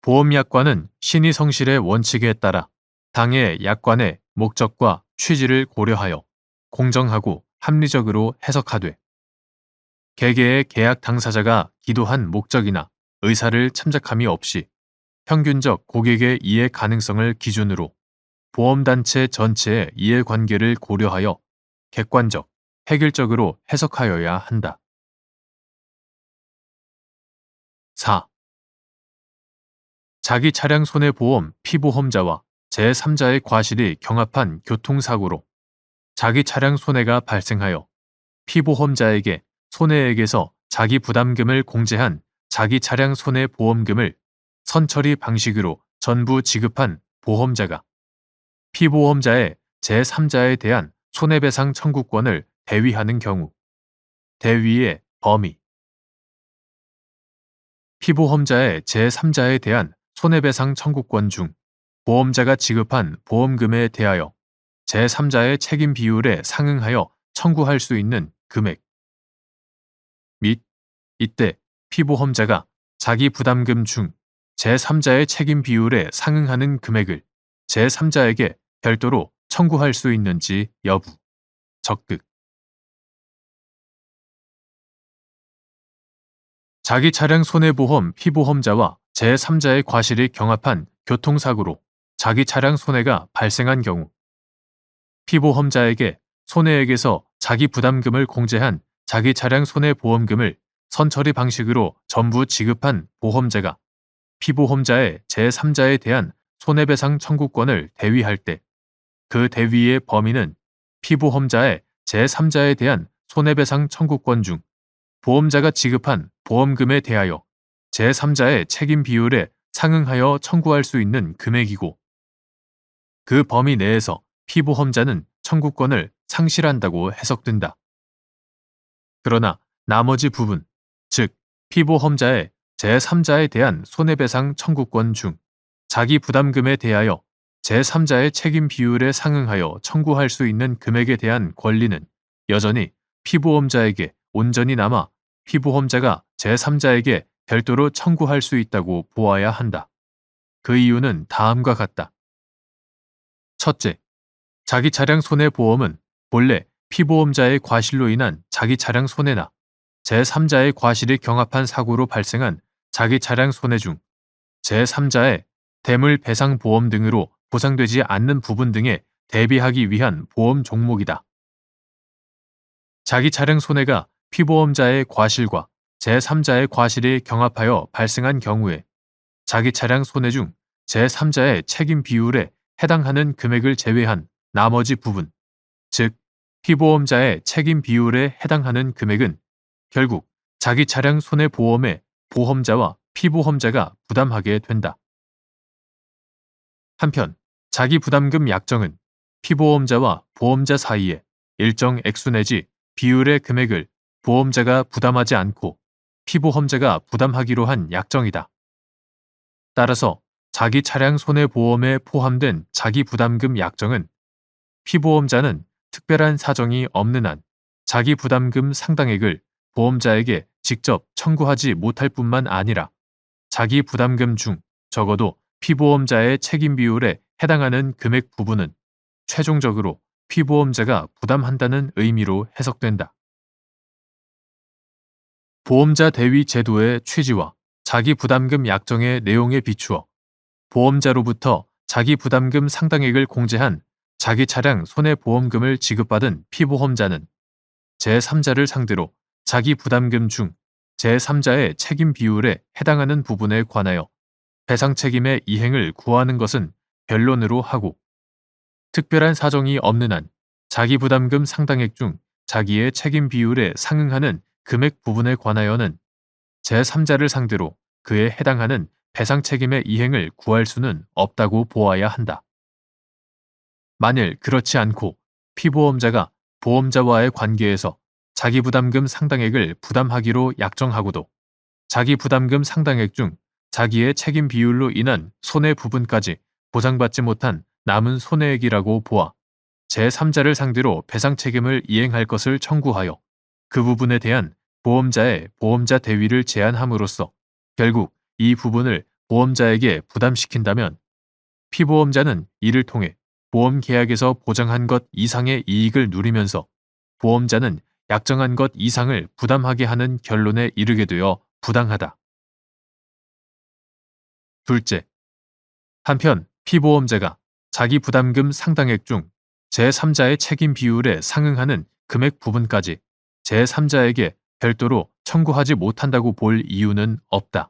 보험약관은 신의성실의 원칙에 따라 당해 약관의 목적과 취지를 고려하여 공정하고 합리적으로 해석하되 개개의 계약 당사자가 기도한 목적이나 의사를 참작함이 없이 평균적 고객의 이해 가능성을 기준으로 보험단체 전체의 이해관계를 고려하여 객관적, 획일적으로 해석하여야 한다. 4. 자기 차량 손해보험 피보험자와 제3자의 과실이 경합한 교통사고로 자기 차량 손해가 발생하여 피보험자에게 손해액에서 자기 부담금을 공제한 자기 차량 손해보험금을 선처리 방식으로 전부 지급한 보험자가 피보험자의 제3자에 대한 손해배상 청구권을 대위하는 경우 대위의 범위 피보험자의 제3자에 대한 손해배상 청구권 중 보험자가 지급한 보험금에 대하여 제3자의 책임 비율에 상응하여 청구할 수 있는 금액 및 이때 피보험자가 자기 부담금 중 제3자의 책임 비율에 상응하는 금액을 제3자에게 별도로 청구할 수 있는지 여부, 적극. 자기 차량 손해보험 피보험자와 제3자의 과실이 경합한 교통사고로 자기 차량 손해가 발생한 경우 피보험자에게 손해액에서 자기 부담금을 공제한 자기 차량 손해보험금을 선처리 방식으로 전부 지급한 보험자가 피보험자의 제3자에 대한 손해배상 청구권을 대위할 때 그 대위의 범위는 피보험자의 제3자에 대한 손해배상 청구권 중 보험자가 지급한 보험금에 대하여 제3자의 책임 비율에 상응하여 청구할 수 있는 금액이고 그 범위 내에서 피보험자는 청구권을 상실한다고 해석된다. 그러나 나머지 부분, 즉 피보험자의 제3자에 대한 손해배상 청구권 중 자기 부담금에 대하여 제3자의 책임 비율에 상응하여 청구할 수 있는 금액에 대한 권리는 여전히 피보험자에게 온전히 남아 피보험자가 제3자에게 별도로 청구할 수 있다고 보아야 한다. 그 이유는 다음과 같다. 첫째, 자기 차량 손해보험은 본래 피보험자의 과실로 인한 자기 차량 손해나 제3자의 과실이 경합한 사고로 발생한 자기 차량 손해 중 제3자의 대물 배상 보험 등으로 보상되지 않는 부분 등에 대비하기 위한 보험 종목이다. 자기 차량 손해가 피보험자의 과실과 제3자의 과실이 경합하여 발생한 경우에 자기 차량 손해 중 제3자의 책임 비율에 해당하는 금액을 제외한 나머지 부분, 즉 피보험자의 책임 비율에 해당하는 금액은 결국 자기 차량 손해보험의 보험자와 피보험자가 부담하게 된다. 한편 자기 부담금 약정은 피보험자와 보험자 사이에 일정 액수 내지 비율의 금액을 보험자가 부담하지 않고 피보험자가 부담하기로 한 약정이다. 따라서 자기 차량 손해보험에 포함된 자기 부담금 약정은 피보험자는 특별한 사정이 없는 한 자기 부담금 상당액을 보험자에게 직접 청구하지 못할 뿐만 아니라 자기 부담금 중 적어도 피보험자의 책임 비율에 해당하는 금액 부분은 최종적으로 피보험자가 부담한다는 의미로 해석된다. 보험자 대위 제도의 취지와 자기 부담금 약정의 내용에 비추어 보험자로부터 자기 부담금 상당액을 공제한 자기 차량 손해보험금을 지급받은 피보험자는 제3자를 상대로 자기 부담금 중 제3자의 책임 비율에 해당하는 부분에 관하여 배상 책임의 이행을 구하는 것은 변론으로 하고 특별한 사정이 없는 한 자기 부담금 상당액 중 자기의 책임 비율에 상응하는 금액 부분에 관하여는 제3자를 상대로 그에 해당하는 배상 책임의 이행을 구할 수는 없다고 보아야 한다. 만일 그렇지 않고 피보험자가 보험자와의 관계에서 자기 부담금 상당액을 부담하기로 약정하고도 자기 부담금 상당액 중 자기의 책임 비율로 인한 손해 부분까지 보상받지 못한 남은 손해액이라고 보아 제3자를 상대로 배상 책임을 이행할 것을 청구하여 그 부분에 대한 보험자의 보험자 대위를 제한함으로써 결국 이 부분을 보험자에게 부담시킨다면 피보험자는 이를 통해 보험 계약에서 보장한 것 이상의 이익을 누리면서 보험자는 약정한 것 이상을 부담하게 하는 결론에 이르게 되어 부당하다. 둘째, 한편 피보험자가 자기 부담금 상당액 중 제3자의 책임 비율에 상응하는 금액 부분까지 제3자에게 별도로 청구하지 못한다고 볼 이유는 없다.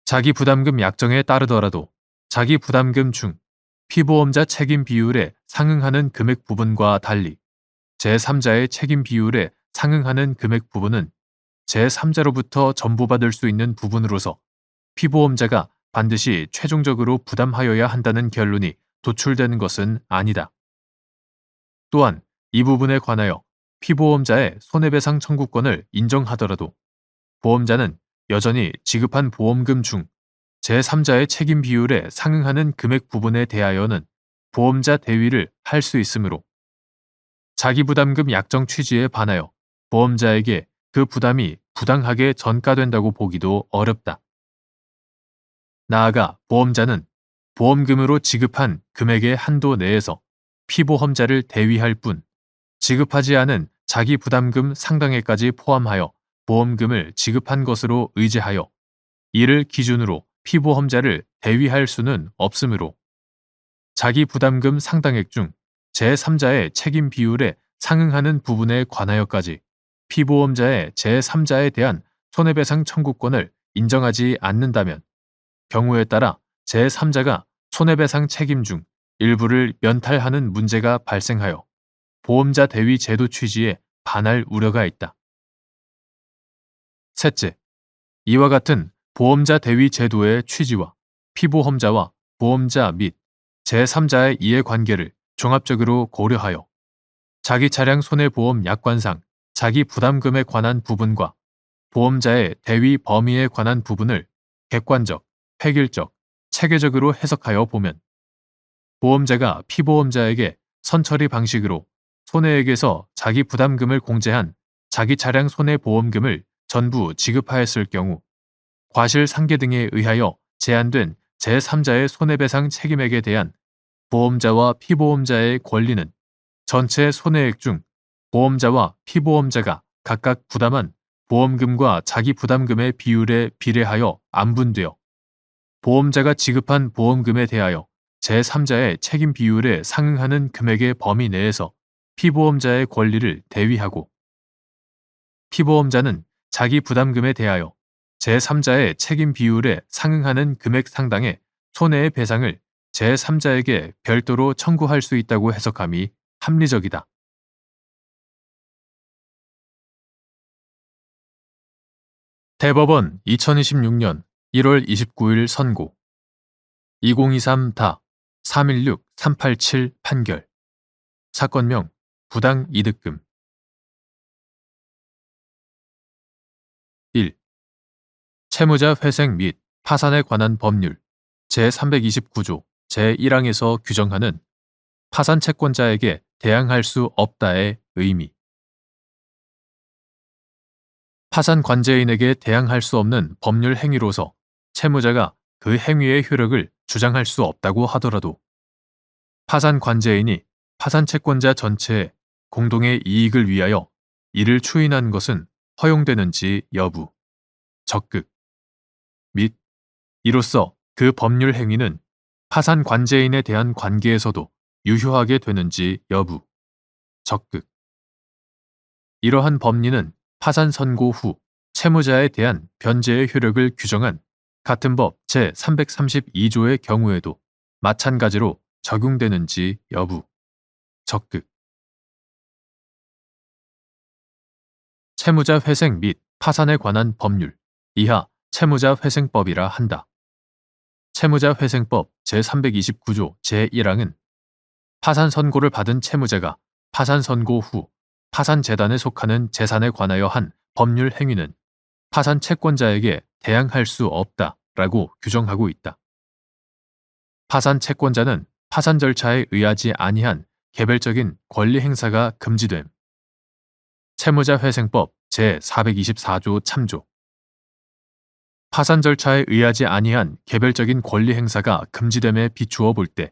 자기 부담금 약정에 따르더라도 자기 부담금 중 피보험자 책임 비율에 상응하는 금액 부분과 달리 제3자의 책임 비율에 상응하는 금액 부분은 제3자로부터 전부받을 수 있는 부분으로서 피보험자가 반드시 최종적으로 부담하여야 한다는 결론이 도출되는 것은 아니다. 또한 이 부분에 관하여 피보험자의 손해배상 청구권을 인정하더라도 보험자는 여전히 지급한 보험금 중 제3자의 책임 비율에 상응하는 금액 부분에 대하여는 보험자 대위를 할 수 있으므로 자기부담금 약정 취지에 반하여 보험자에게 그 부담이 부당하게 전가된다고 보기도 어렵다. 나아가 보험자는 보험금으로 지급한 금액의 한도 내에서 피보험자를 대위할 뿐 지급하지 않은 자기 부담금 상당액까지 포함하여 보험금을 지급한 것으로 의제하여 이를 기준으로 피보험자를 대위할 수는 없으므로 자기 부담금 상당액 중 제3자의 책임 비율에 상응하는 부분에 관하여까지 피보험자의 제3자에 대한 손해배상 청구권을 인정하지 않는다면 경우에 따라 제3자가 손해배상 책임 중 일부를 면탈하는 문제가 발생하여 보험자 대위 제도 취지에 반할 우려가 있다. 셋째, 이와 같은 보험자 대위 제도의 취지와 피보험자와 보험자 및 제3자의 이해관계를 종합적으로 고려하여 자기 차량 손해보험 약관상 자기 부담금에 관한 부분과 보험자의 대위 범위에 관한 부분을 객관적, 획일적, 체계적으로 해석하여 보면 보험자가 피보험자에게 선처리 방식으로 손해액에서 자기 부담금을 공제한 자기 차량 손해보험금을 전부 지급하였을 경우 과실상계 등에 의하여 제한된 제3자의 손해배상 책임액에 대한 보험자와 피보험자의 권리는 전체 손해액 중 보험자와 피보험자가 각각 부담한 보험금과 자기 부담금의 비율에 비례하여 안분되어 보험자가 지급한 보험금에 대하여 제3자의 책임 비율에 상응하는 금액의 범위 내에서 피보험자의 권리를 대위하고 피보험자는 자기 부담금에 대하여 제3자의 책임 비율에 상응하는 금액 상당의 손해의 배상을 제3자에게 별도로 청구할 수 있다고 해석함이 합리적이다. 대법원 2026년 1월 29일 선고 2023-316-387 판결 사건명 부당 이득금 1. 채무자 회생 및 파산에 관한 법률 제329조 제1항에서 규정하는 파산 채권자에게 대항할 수 없다의 의미. 파산 관제인에게 대항할 수 없는 법률 행위로서 채무자가 그 행위의 효력을 주장할 수 없다고 하더라도 파산 관제인이 파산 채권자 전체의 공동의 이익을 위하여 이를 추인한 것은 허용되는지 여부, 적극 및 이로써 그 법률 행위는 파산 관제인에 대한 관계에서도 유효하게 되는지 여부, 적극. 이러한 법리는 파산 선고 후 채무자에 대한 변제의 효력을 규정한 같은 법 제332조의 경우에도 마찬가지로 적용되는지 여부, 적극. 채무자 회생 및 파산에 관한 법률 이하 채무자 회생법이라 한다. 채무자 회생법 제329조 제1항은 파산 선고를 받은 채무자가 파산 선고 후 파산재단에 속하는 재산에 관하여 한 법률 행위는 파산 채권자에게 대항할 수 없다라고 규정하고 있다. 파산 채권자는 파산 절차에 의하지 아니한 개별적인 권리 행사가 금지됨. 채무자 회생법 제424조 참조 파산 절차에 의하지 아니한 개별적인 권리 행사가 금지됨에 비추어 볼 때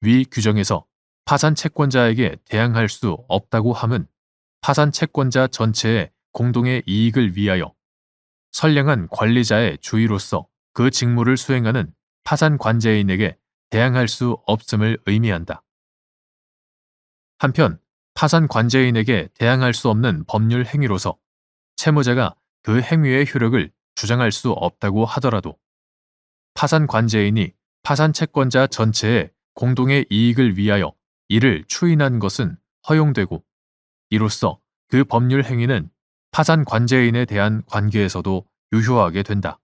위 규정에서 파산 채권자에게 대항할 수 없다고 함은 파산 채권자 전체의 공동의 이익을 위하여 선량한 관리자의 주의로서 그 직무를 수행하는 파산 관제인에게 대항할 수 없음을 의미한다. 한편 파산 관제인에게 대항할 수 없는 법률 행위로서 채무자가 그 행위의 효력을 주장할 수 없다고 하더라도 파산 관제인이 파산 채권자 전체의 공동의 이익을 위하여 이를 추인한 것은 허용되고 이로써 그 법률 행위는 파산 관제인에 대한 관계에서도 유효하게 된다.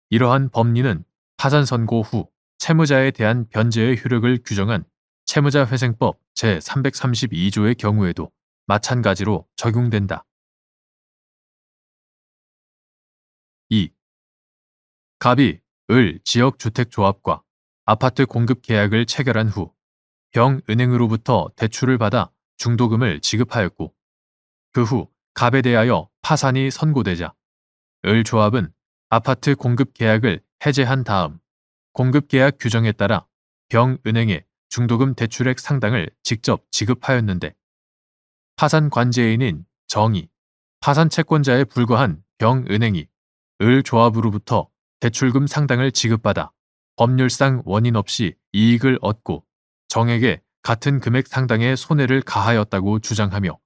이러한 법리는 파산 선고 후 채무자에 대한 변제의 효력을 규정한 채무자회생법 제332조의 경우에도 마찬가지로 적용된다. 2. 갑이 을 지역주택조합과 아파트 공급 계약을 체결한 후 병은행으로부터 대출을 받아 중도금을 지급하였고 그 후 갑에 대하여 파산이 선고되자 을 조합은 아파트 공급 계약을 해제한 다음 공급 계약 규정에 따라 병은행에 중도금 대출액 상당을 직접 지급하였는데 파산 관제인인 정이 파산 채권자에 불과한 병은행이 을 조합으로부터 대출금 상당을 지급받아 법률상 원인 없이 이익을 얻고 정에게 같은 금액 상당의 손해를 가하였다고 주장하며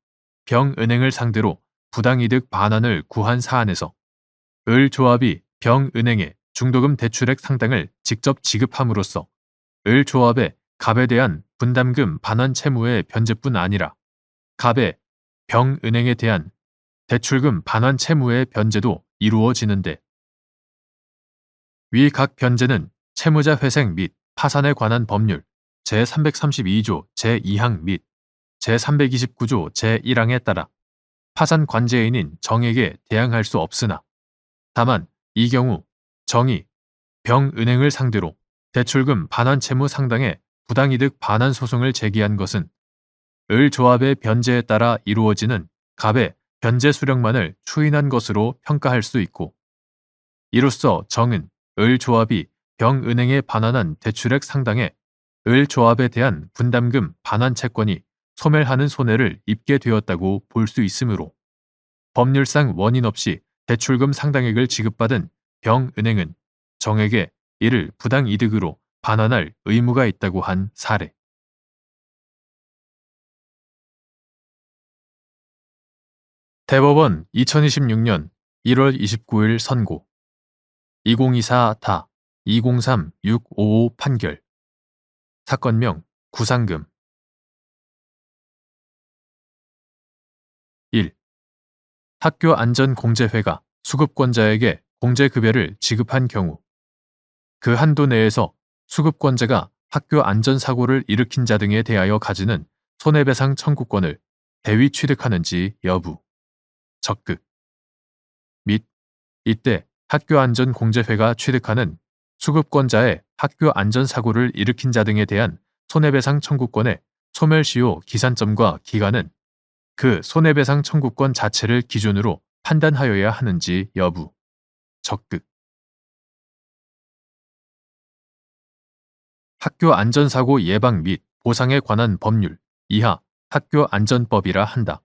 병은행을 상대로 부당이득 반환을 구한 사안에서 을 조합이 병은행에 중도금 대출액 상당을 직접 지급함으로써 을 조합의 갑에 대한 분담금 반환 채무의 변제뿐 아니라 갑의 병은행에 대한 대출금 반환 채무의 변제도 이루어지는데, 위 각 변제는 채무자 회생 및 파산에 관한 법률 제332조 제2항 및 제329조 제1항에 따라 파산 관제인인 정에게 대항할 수 없으나, 다만 이 경우 정이 병은행을 상대로 대출금 반환 채무 상당의 부당이득 반환 소송을 제기한 것은 을 조합의 변제에 따라 이루어지는 갑의 변제 수령만을 추인한 것으로 평가할 수 있고, 이로써 정은 을 조합이 병은행에 반환한 대출액 상당의 을 조합에 대한 분담금 반환 채권이 소멸하는 손해를 입게 되었다고 볼 수 있으므로 법률상 원인 없이 대출금 상당액을 지급받은 병은행은 정에게 이를 부당이득으로 반환할 의무가 있다고 한 사례. 대법원 2026년 1월 29일 선고 2024다 203655 판결. 사건명 구상금. 1. 학교안전공제회가 수급권자에게 공제급여를 지급한 경우 그 한도 내에서 수급권자가 학교 안전사고를 일으킨 자 등에 대하여 가지는 손해배상 청구권을 대위 취득하는지 여부, 적극 및 이때 학교안전공제회가 취득하는 수급권자의 학교 안전사고를 일으킨 자 등에 대한 손해배상 청구권의 소멸시효 기산점과 기간은 그 손해배상 청구권 자체를 기준으로 판단하여야 하는지 여부, 적극. 학교 안전사고 예방 및 보상에 관한 법률 이하 학교안전법이라 한다.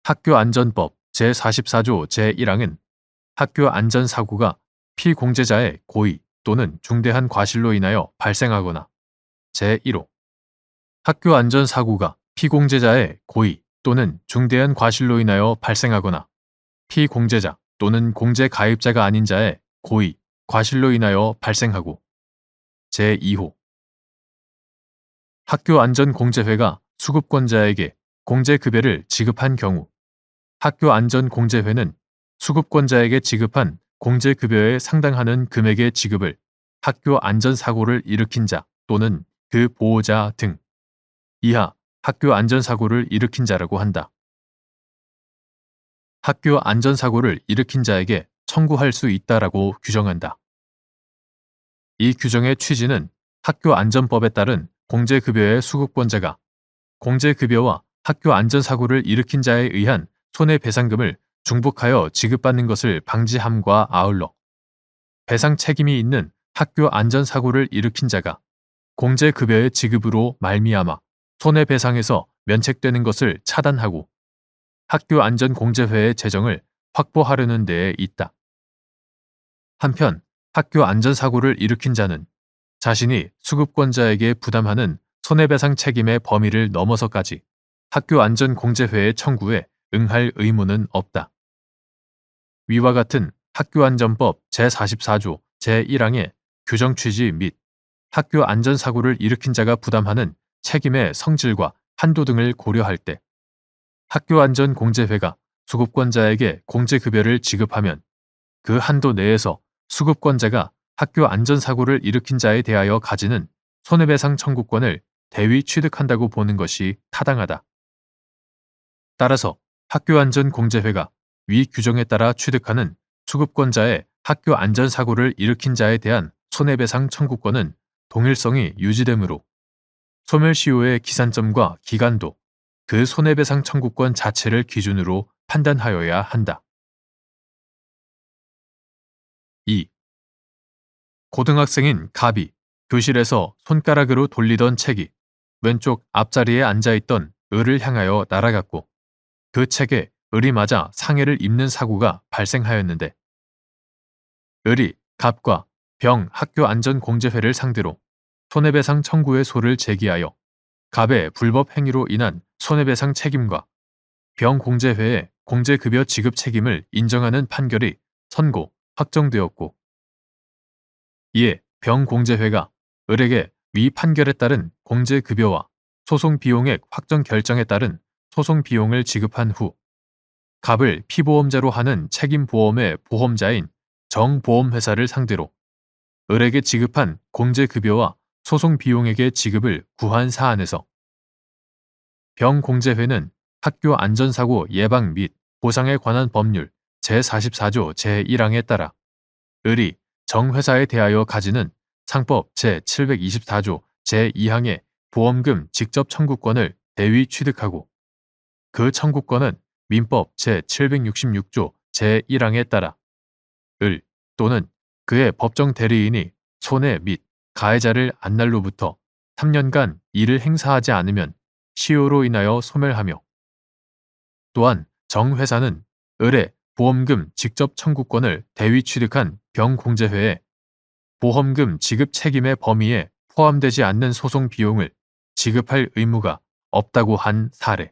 학교안전법 제44조 제1항은 학교 안전사고가 피공제자의 고의 또는 중대한 과실로 인하여 발생하거나 제1호 학교 안전사고가 피공제자의 고의 또는 중대한 과실로 인하여 발생하거나 피공제자 또는 공제 가입자가 아닌 자의 고의, 과실로 인하여 발생하고 제2호 학교안전공제회가 수급권자에게 공제급여를 지급한 경우 학교안전공제회는 수급권자에게 지급한 공제급여에 상당하는 금액의 지급을 학교 안전사고를 일으킨 자 또는 그 보호자 등 이하 학교 안전사고를 일으킨 자라고 한다. 학교 안전사고를 일으킨 자에게 청구할 수 있다라고 규정한다. 이 규정의 취지는 학교 안전법에 따른 공제급여의 수급권자가 공제급여와 학교 안전사고를 일으킨 자에 의한 손해배상금을 중복하여 지급받는 것을 방지함과 아울러 배상 책임이 있는 학교 안전사고를 일으킨 자가 공제급여의 지급으로 말미암아 손해배상에서 면책되는 것을 차단하고 학교안전공제회의 재정을 확보하려는 데에 있다. 한편 학교 안전사고를 일으킨 자는 자신이 수급권자에게 부담하는 손해배상 책임의 범위를 넘어서까지 학교안전공제회의 청구에 응할 의무는 없다. 위와 같은 학교안전법 제44조 제1항의 규정 취지 및 학교 안전사고를 일으킨 자가 부담하는 책임의 성질과 한도 등을 고려할 때 학교안전공제회가 수급권자에게 공제급여를 지급하면 그 한도 내에서 수급권자가 학교 안전사고를 일으킨 자에 대하여 가지는 손해배상 청구권을 대위 취득한다고 보는 것이 타당하다. 따라서 학교안전공제회가 위 규정에 따라 취득하는 수급권자의 학교 안전사고를 일으킨 자에 대한 손해배상 청구권은 동일성이 유지되므로 소멸시효의 기산점과 기간도 그 손해배상 청구권 자체를 기준으로 판단하여야 한다. 2. 고등학생인 갑이 교실에서 손가락으로 돌리던 책이 왼쪽 앞자리에 앉아있던 을을 향하여 날아갔고 그 책에 을이 맞아 상해를 입는 사고가 발생하였는데 을이 갑과 병 학교안전공제회를 상대로 손해배상 청구의 소를 제기하여 갑의 불법 행위로 인한 손해배상 책임과 병공제회의 공제급여 지급 책임을 인정하는 판결이 선고, 확정되었고 이에 병공제회가 을에게 위 판결에 따른 공제급여와 소송 비용액 확정 결정에 따른 소송 비용을 지급한 후 갑을 피보험자로 하는 책임보험의 보험자인 정보험회사를 상대로 을에게 지급한 공제급여와 소송 비용액의 지급을 구한 사안에서 병공제회는 학교 안전사고 예방 및 보상에 관한 법률 제44조 제1항에 따라 을이 정회사에 대하여 가지는 상법 제724조 제2항의 보험금 직접 청구권을 대위 취득하고 그 청구권은 민법 제766조 제1항에 따라 을 또는 그의 법정 대리인이 손해 및 가해자를 안 날로부터 3년간 이를 행사하지 않으면 시효로 인하여 소멸하며 또한 정회사는 을의 보험금 직접 청구권을 대위 취득한 병공제회에 보험금 지급 책임의 범위에 포함되지 않는 소송 비용을 지급할 의무가 없다고 한 사례.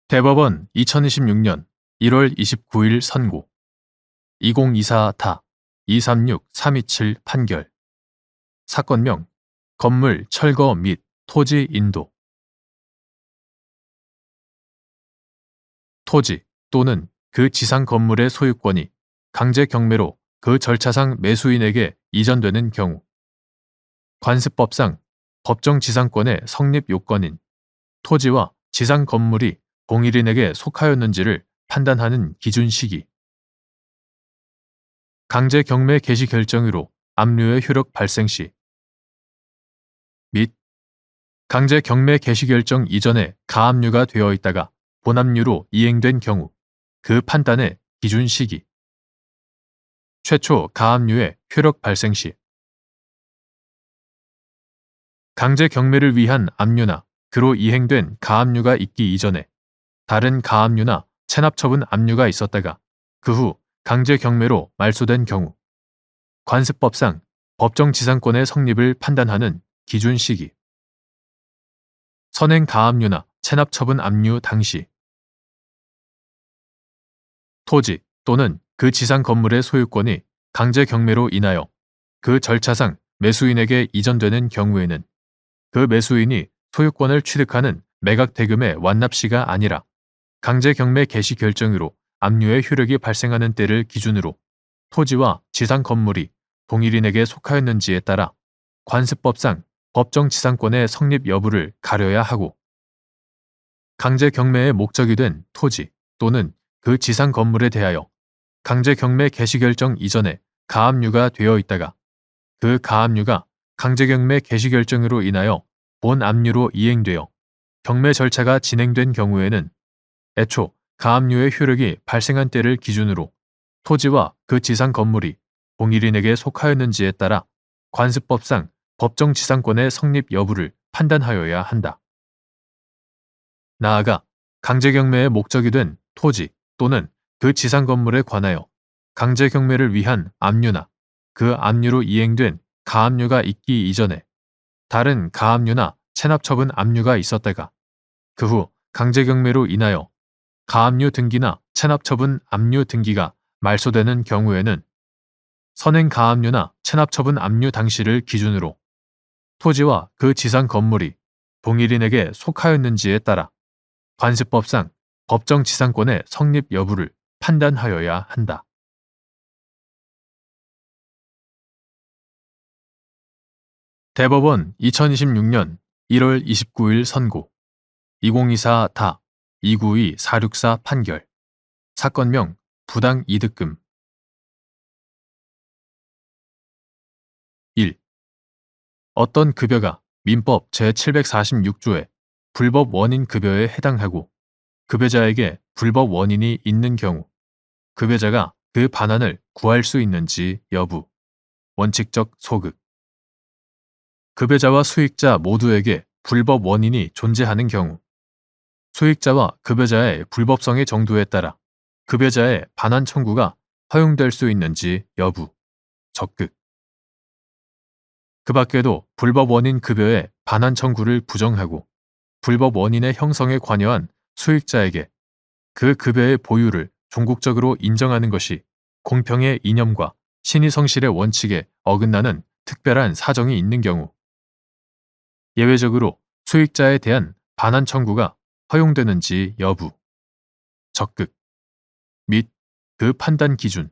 대법원 2026년 1월 29일 선고 2024타 236327 판결 사건명 건물 철거 및 토지 인도 토지 또는 그 지상 건물의 소유권이 강제 경매로 그 절차상 매수인에게 이전되는 경우 관습법상 법정 지상권의 성립 요건인 토지와 지상 건물이 동일인에게 속하였는지를 판단하는 기준 시기 강제 경매 개시 결정으로 압류의 효력 발생 시 및 강제 경매 개시 결정 이전에 가압류가 되어 있다가 본압류로 이행된 경우 그 판단의 기준 시기 최초 가압류의 효력 발생 시 강제 경매를 위한 압류나 그로 이행된 가압류가 있기 이전에 다른 가압류나 체납처분 압류가 있었다가 그 후 강제 경매로 말소된 경우 관습법상 법정 지상권의 성립을 판단하는 기준 시기 선행 가압류나 체납처분 압류 당시 토지 또는 그 지상 건물의 소유권이 강제 경매로 인하여 그 절차상 매수인에게 이전되는 경우에는 그 매수인이 소유권을 취득하는 매각 대금의 완납시가 아니라 강제 경매 개시 결정으로 압류의 효력이 발생하는 때를 기준으로 토지와 지상 건물이 동일인에게 속하였는지에 따라 관습법상 법정 지상권의 성립 여부를 가려야 하고 강제 경매의 목적이 된 토지 또는 그 지상 건물에 대하여 강제 경매 개시 결정 이전에 가압류가 되어 있다가 그 가압류가 강제 경매 개시 결정으로 인하여 본 압류로 이행되어 경매 절차가 진행된 경우에는 애초 가압류의 효력이 발생한 때를 기준으로 토지와 그 지상 건물이 동일인에게 속하였는지에 따라 관습법상 법정 지상권의 성립 여부를 판단하여야 한다. 나아가 강제 경매의 목적이 된 토지 또는 그 지상 건물에 관하여 강제 경매를 위한 압류나 그 압류로 이행된 가압류가 있기 이전에 다른 가압류나 체납처분 압류가 있었다가 그 후 강제 경매로 인하여 가압류 등기나 체납처분 압류 등기가 말소되는 경우에는 선행 가압류나 체납처분 압류 당시를 기준으로 토지와 그 지상 건물이 동일인에게 속하였는지에 따라 관습법상 법정 지상권의 성립 여부를 판단하여야 한다. 대법원 2026년 1월 29일 선고 2024다 292464 판결 사건명 부당 이득금 1. 어떤 급여가 민법 제746조의 불법 원인 급여에 해당하고 급여자에게 불법 원인이 있는 경우 급여자가 그 반환을 구할 수 있는지 여부 원칙적 소급 급여자와 수익자 모두에게 불법 원인이 존재하는 경우, 소익자와 급여자의 불법성의 정도에 따라 급여자의 반환 청구가 허용될 수 있는지 여부, 적극. 그 밖에도 불법 원인 급여의 반환 청구를 부정하고 불법 원인의 형성에 관여한 수익자에게 그 급여의 보유를 종국적으로 인정하는 것이 공평의 이념과 신의성실의 원칙에 어긋나는 특별한 사정이 있는 경우, 예외적으로 수익자에 대한 반환 청구가 허용되는지 여부, 적극, 및 그 판단 기준.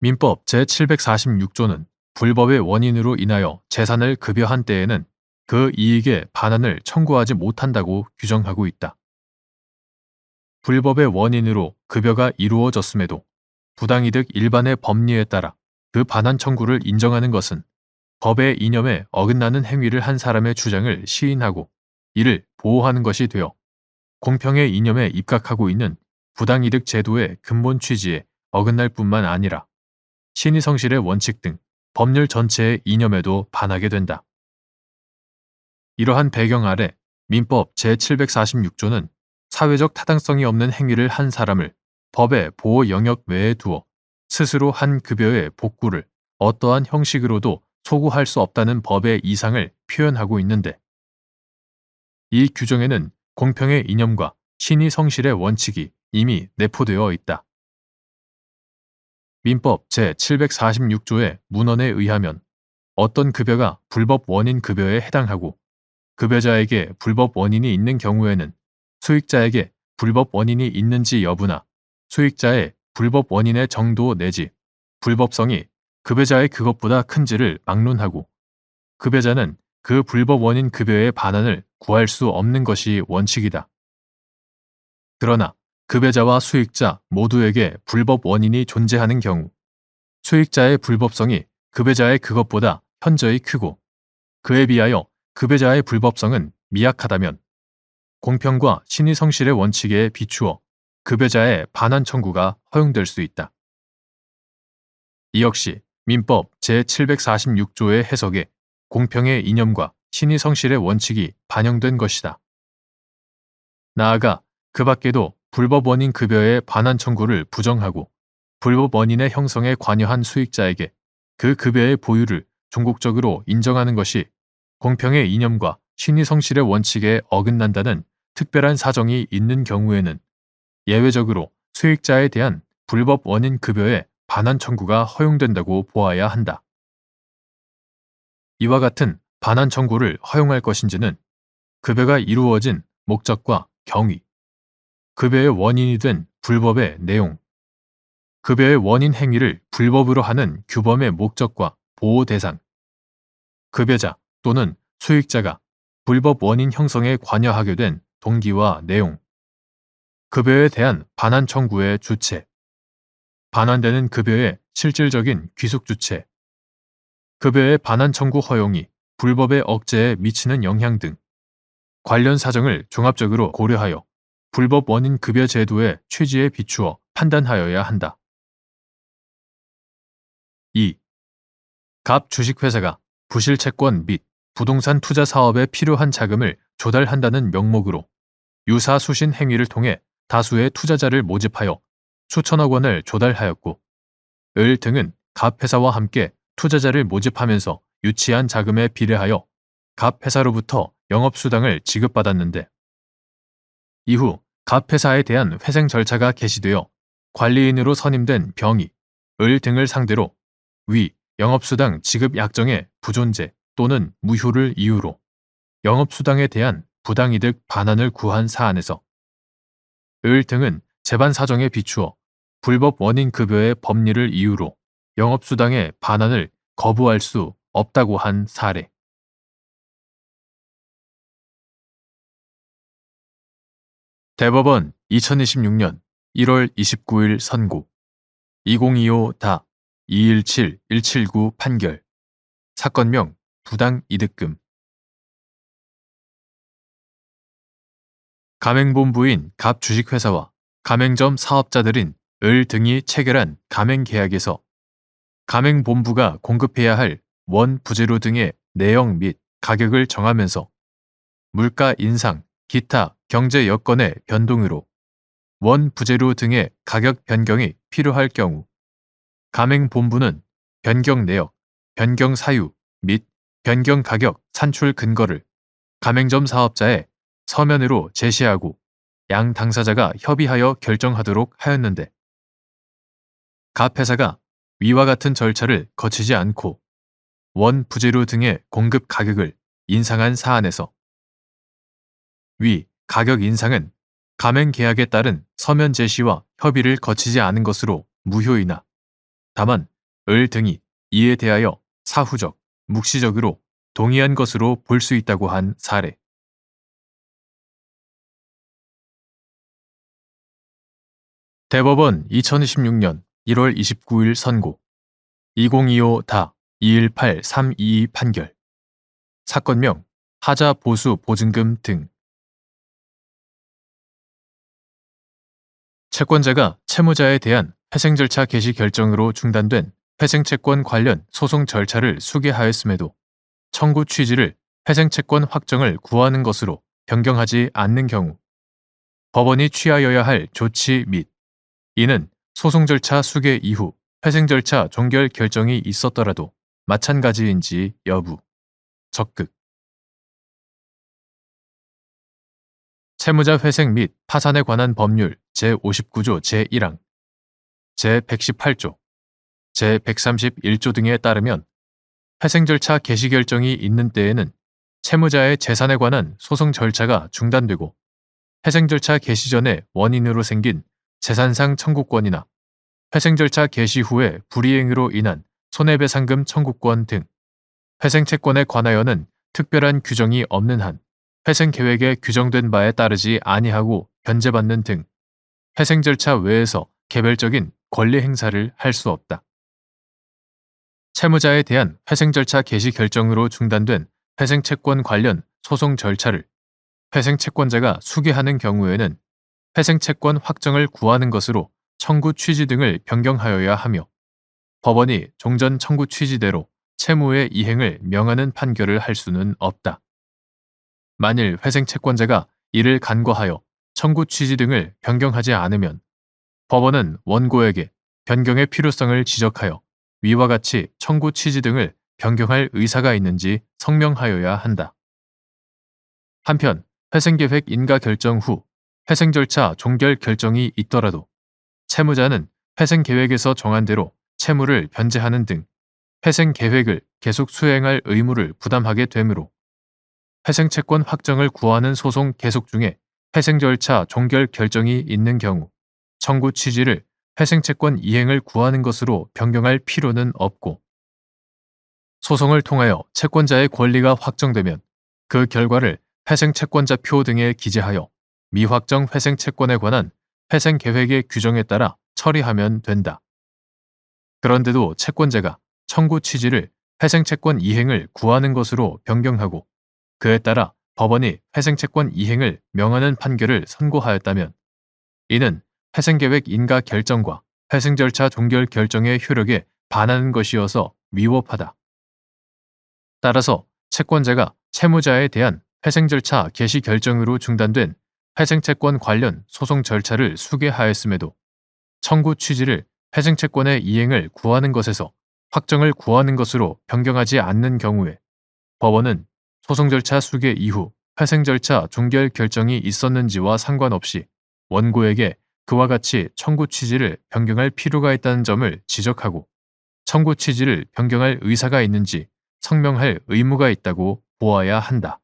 민법 제746조는 불법의 원인으로 인하여 재산을 급여한 때에는 그 이익의 반환을 청구하지 못한다고 규정하고 있다. 불법의 원인으로 급여가 이루어졌음에도 부당이득 일반의 법리에 따라 그 반환 청구를 인정하는 것은 법의 이념에 어긋나는 행위를 한 사람의 주장을 시인하고 이를 보호하는 것이 되어 공평의 이념에 입각하고 있는 부당이득 제도의 근본 취지에 어긋날 뿐만 아니라 신의성실의 원칙 등 법률 전체의 이념에도 반하게 된다. 이러한 배경 아래 민법 제746조는 사회적 타당성이 없는 행위를 한 사람을 법의 보호 영역 외에 두어 스스로 한 급여의 복구를 어떠한 형식으로도 소구할 수 없다는 법의 이상을 표현하고 있는데, 이 규정에는 공평의 이념과 신의성실의 원칙이 이미 내포되어 있다. 민법 제746조의 문헌에 의하면 어떤 급여가 불법 원인 급여에 해당하고 급여자에게 불법 원인이 있는 경우에는 수익자에게 불법 원인이 있는지 여부나 수익자의 불법 원인의 정도 내지 불법성이 급여자의 그것보다 큰지를 막론하고 급여자는 그 불법 원인 급여의 반환을 구할 수 없는 것이 원칙이다. 그러나 급여자와 수익자 모두에게 불법 원인이 존재하는 경우 수익자의 불법성이 급여자의 그것보다 현저히 크고 그에 비하여 급여자의 불법성은 미약하다면 공평과 신의성실의 원칙에 비추어 급여자의 반환 청구가 허용될 수 있다. 이 역시 민법 제746조의 해석에 공평의 이념과 신의성실의 원칙이 반영된 것이다. 나아가 그 밖에도 불법 원인 급여의 반환 청구를 부정하고 불법 원인의 형성에 관여한 수익자에게 그 급여의 보유를 종국적으로 인정하는 것이 공평의 이념과 신의성실의 원칙에 어긋난다는 특별한 사정이 있는 경우에는 예외적으로 수익자에 대한 불법 원인 급여의 반환 청구가 허용된다고 보아야 한다. 이와 같은 반환 청구를 허용할 것인지는 급여가 이루어진 목적과 경위, 급여의 원인이 된 불법의 내용, 급여의 원인 행위를 불법으로 하는 규범의 목적과 보호 대상, 급여자 또는 수익자가 불법 원인 형성에 관여하게 된 동기와 내용, 급여에 대한 반환 청구의 주체, 반환되는 급여의 실질적인 귀속 주체, 급여의 반환 청구 허용이 불법의 억제에 미치는 영향 등 관련 사정을 종합적으로 고려하여 불법 원인 급여 제도의 취지에 비추어 판단하여야 한다. 2. 갑 주식회사가 부실 채권 및 부동산 투자 사업에 필요한 자금을 조달한다는 명목으로 유사 수신 행위를 통해 다수의 투자자를 모집하여 수천억 원을 조달하였고, 을 등은 갑 회사와 함께 투자자를 모집하면서 유치한 자금에 비례하여 갑 회사로부터 영업수당을 지급받았는데, 이후 갑 회사에 대한 회생 절차가 개시되어 관리인으로 선임된 병이 을 등을 상대로 위 영업수당 지급 약정의 부존재 또는 무효를 이유로 영업수당에 대한 부당이득 반환을 구한 사안에서 을 등은 재반 사정에 비추어 불법 원인 급여의 법리를 이유로 영업수당의 반환을 거부할 수 없다고 한 사례. 대법원 2026년 1월 29일 선고 2025-217-179 판결 사건명 부당이득금 가맹본부인 갑 주식회사와 가맹점 사업자들인 을 등이 체결한 가맹계약에서 가맹본부가 공급해야 할 원 부재료 등의 내역 및 가격을 정하면서 물가 인상, 기타 경제 여건의 변동으로 원 부재료 등의 가격 변경이 필요할 경우 가맹본부는 변경 내역, 변경 사유 및 변경 가격 산출 근거를 가맹점 사업자에 서면으로 제시하고 양 당사자가 협의하여 결정하도록 하였는데 각 회사가 위와 같은 절차를 거치지 않고 원 부재료 등의 공급 가격을 인상한 사안에서 위 가격 인상은 가맹 계약에 따른 서면 제시와 협의를 거치지 않은 것으로 무효이나 다만 을 등이 이에 대하여 사후적, 묵시적으로 동의한 것으로 볼 수 있다고 한 사례. 대법원 2016년 1월 29일 선고 2025-218-322 판결 사건명 하자 보수 보증금 등 채권자가 채무자에 대한 회생 절차 개시 결정으로 중단된 회생채권 관련 소송 절차를 수개하였음에도 청구 취지를 회생채권 확정을 구하는 것으로 변경하지 않는 경우 법원이 취하여야 할 조치 및 이는 소송 절차 수개 이후 회생 절차 종결 결정이 있었더라도 마찬가지인지 여부 적극 채무자 회생 및 파산에 관한 법률 제59조 제1항, 제118조, 제131조 등에 따르면 회생 절차 개시 결정이 있는 때에는 채무자의 재산에 관한 소송 절차가 중단되고 회생 절차 개시 전에 원인으로 생긴 재산상 청구권이나 회생 절차 개시 후에 불이행으로 인한 손해배상금 청구권 등 회생 채권에 관하여는 특별한 규정이 없는 한 회생 계획에 규정된 바에 따르지 아니하고 변제받는 등 회생 절차 외에서 개별적인 권리 행사를 할 수 없다. 채무자에 대한 회생 절차 개시 결정으로 중단된 회생 채권 관련 소송 절차를 회생 채권자가 수개하는 경우에는 회생 채권 확정을 구하는 것으로 청구 취지 등을 변경하여야 하며 법원이 종전 청구 취지대로 채무의 이행을 명하는 판결을 할 수는 없다. 만일 회생 채권자가 이를 간과하여 청구 취지 등을 변경하지 않으면 법원은 원고에게 변경의 필요성을 지적하여 위와 같이 청구 취지 등을 변경할 의사가 있는지 성명하여야 한다. 한편 회생계획 인가 결정 후 회생 절차 종결 결정이 있더라도 채무자는 회생계획에서 정한 대로 채무를 변제하는 등 회생계획을 계속 수행할 의무를 부담하게 되므로 회생채권 확정을 구하는 소송 계속 중에 회생 절차 종결 결정이 있는 경우 청구 취지를 회생채권 이행을 구하는 것으로 변경할 필요는 없고 소송을 통하여 채권자의 권리가 확정되면 그 결과를 회생채권자표 등에 기재하여 미확정 회생채권에 관한 회생계획의 규정에 따라 처리하면 된다. 그런데도 채권자가 청구 취지를 회생채권 이행을 구하는 것으로 변경하고 그에 따라 법원이 회생채권 이행을 명하는 판결을 선고하였다면 이는 회생계획 인가 결정과 회생절차 종결 결정의 효력에 반하는 것이어서 위법하다. 따라서 채권자가 채무자에 대한 회생절차 개시 결정으로 중단된 회생채권 관련 소송 절차를 수개하였음에도 청구 취지를 회생채권의 이행을 구하는 것에서 확정을 구하는 것으로 변경하지 않는 경우에 법원은 소송 절차 수개 이후 회생 절차 종결 결정이 있었는지와 상관없이 원고에게 그와 같이 청구 취지를 변경할 필요가 있다는 점을 지적하고 청구 취지를 변경할 의사가 있는지 성명할 의무가 있다고 보아야 한다.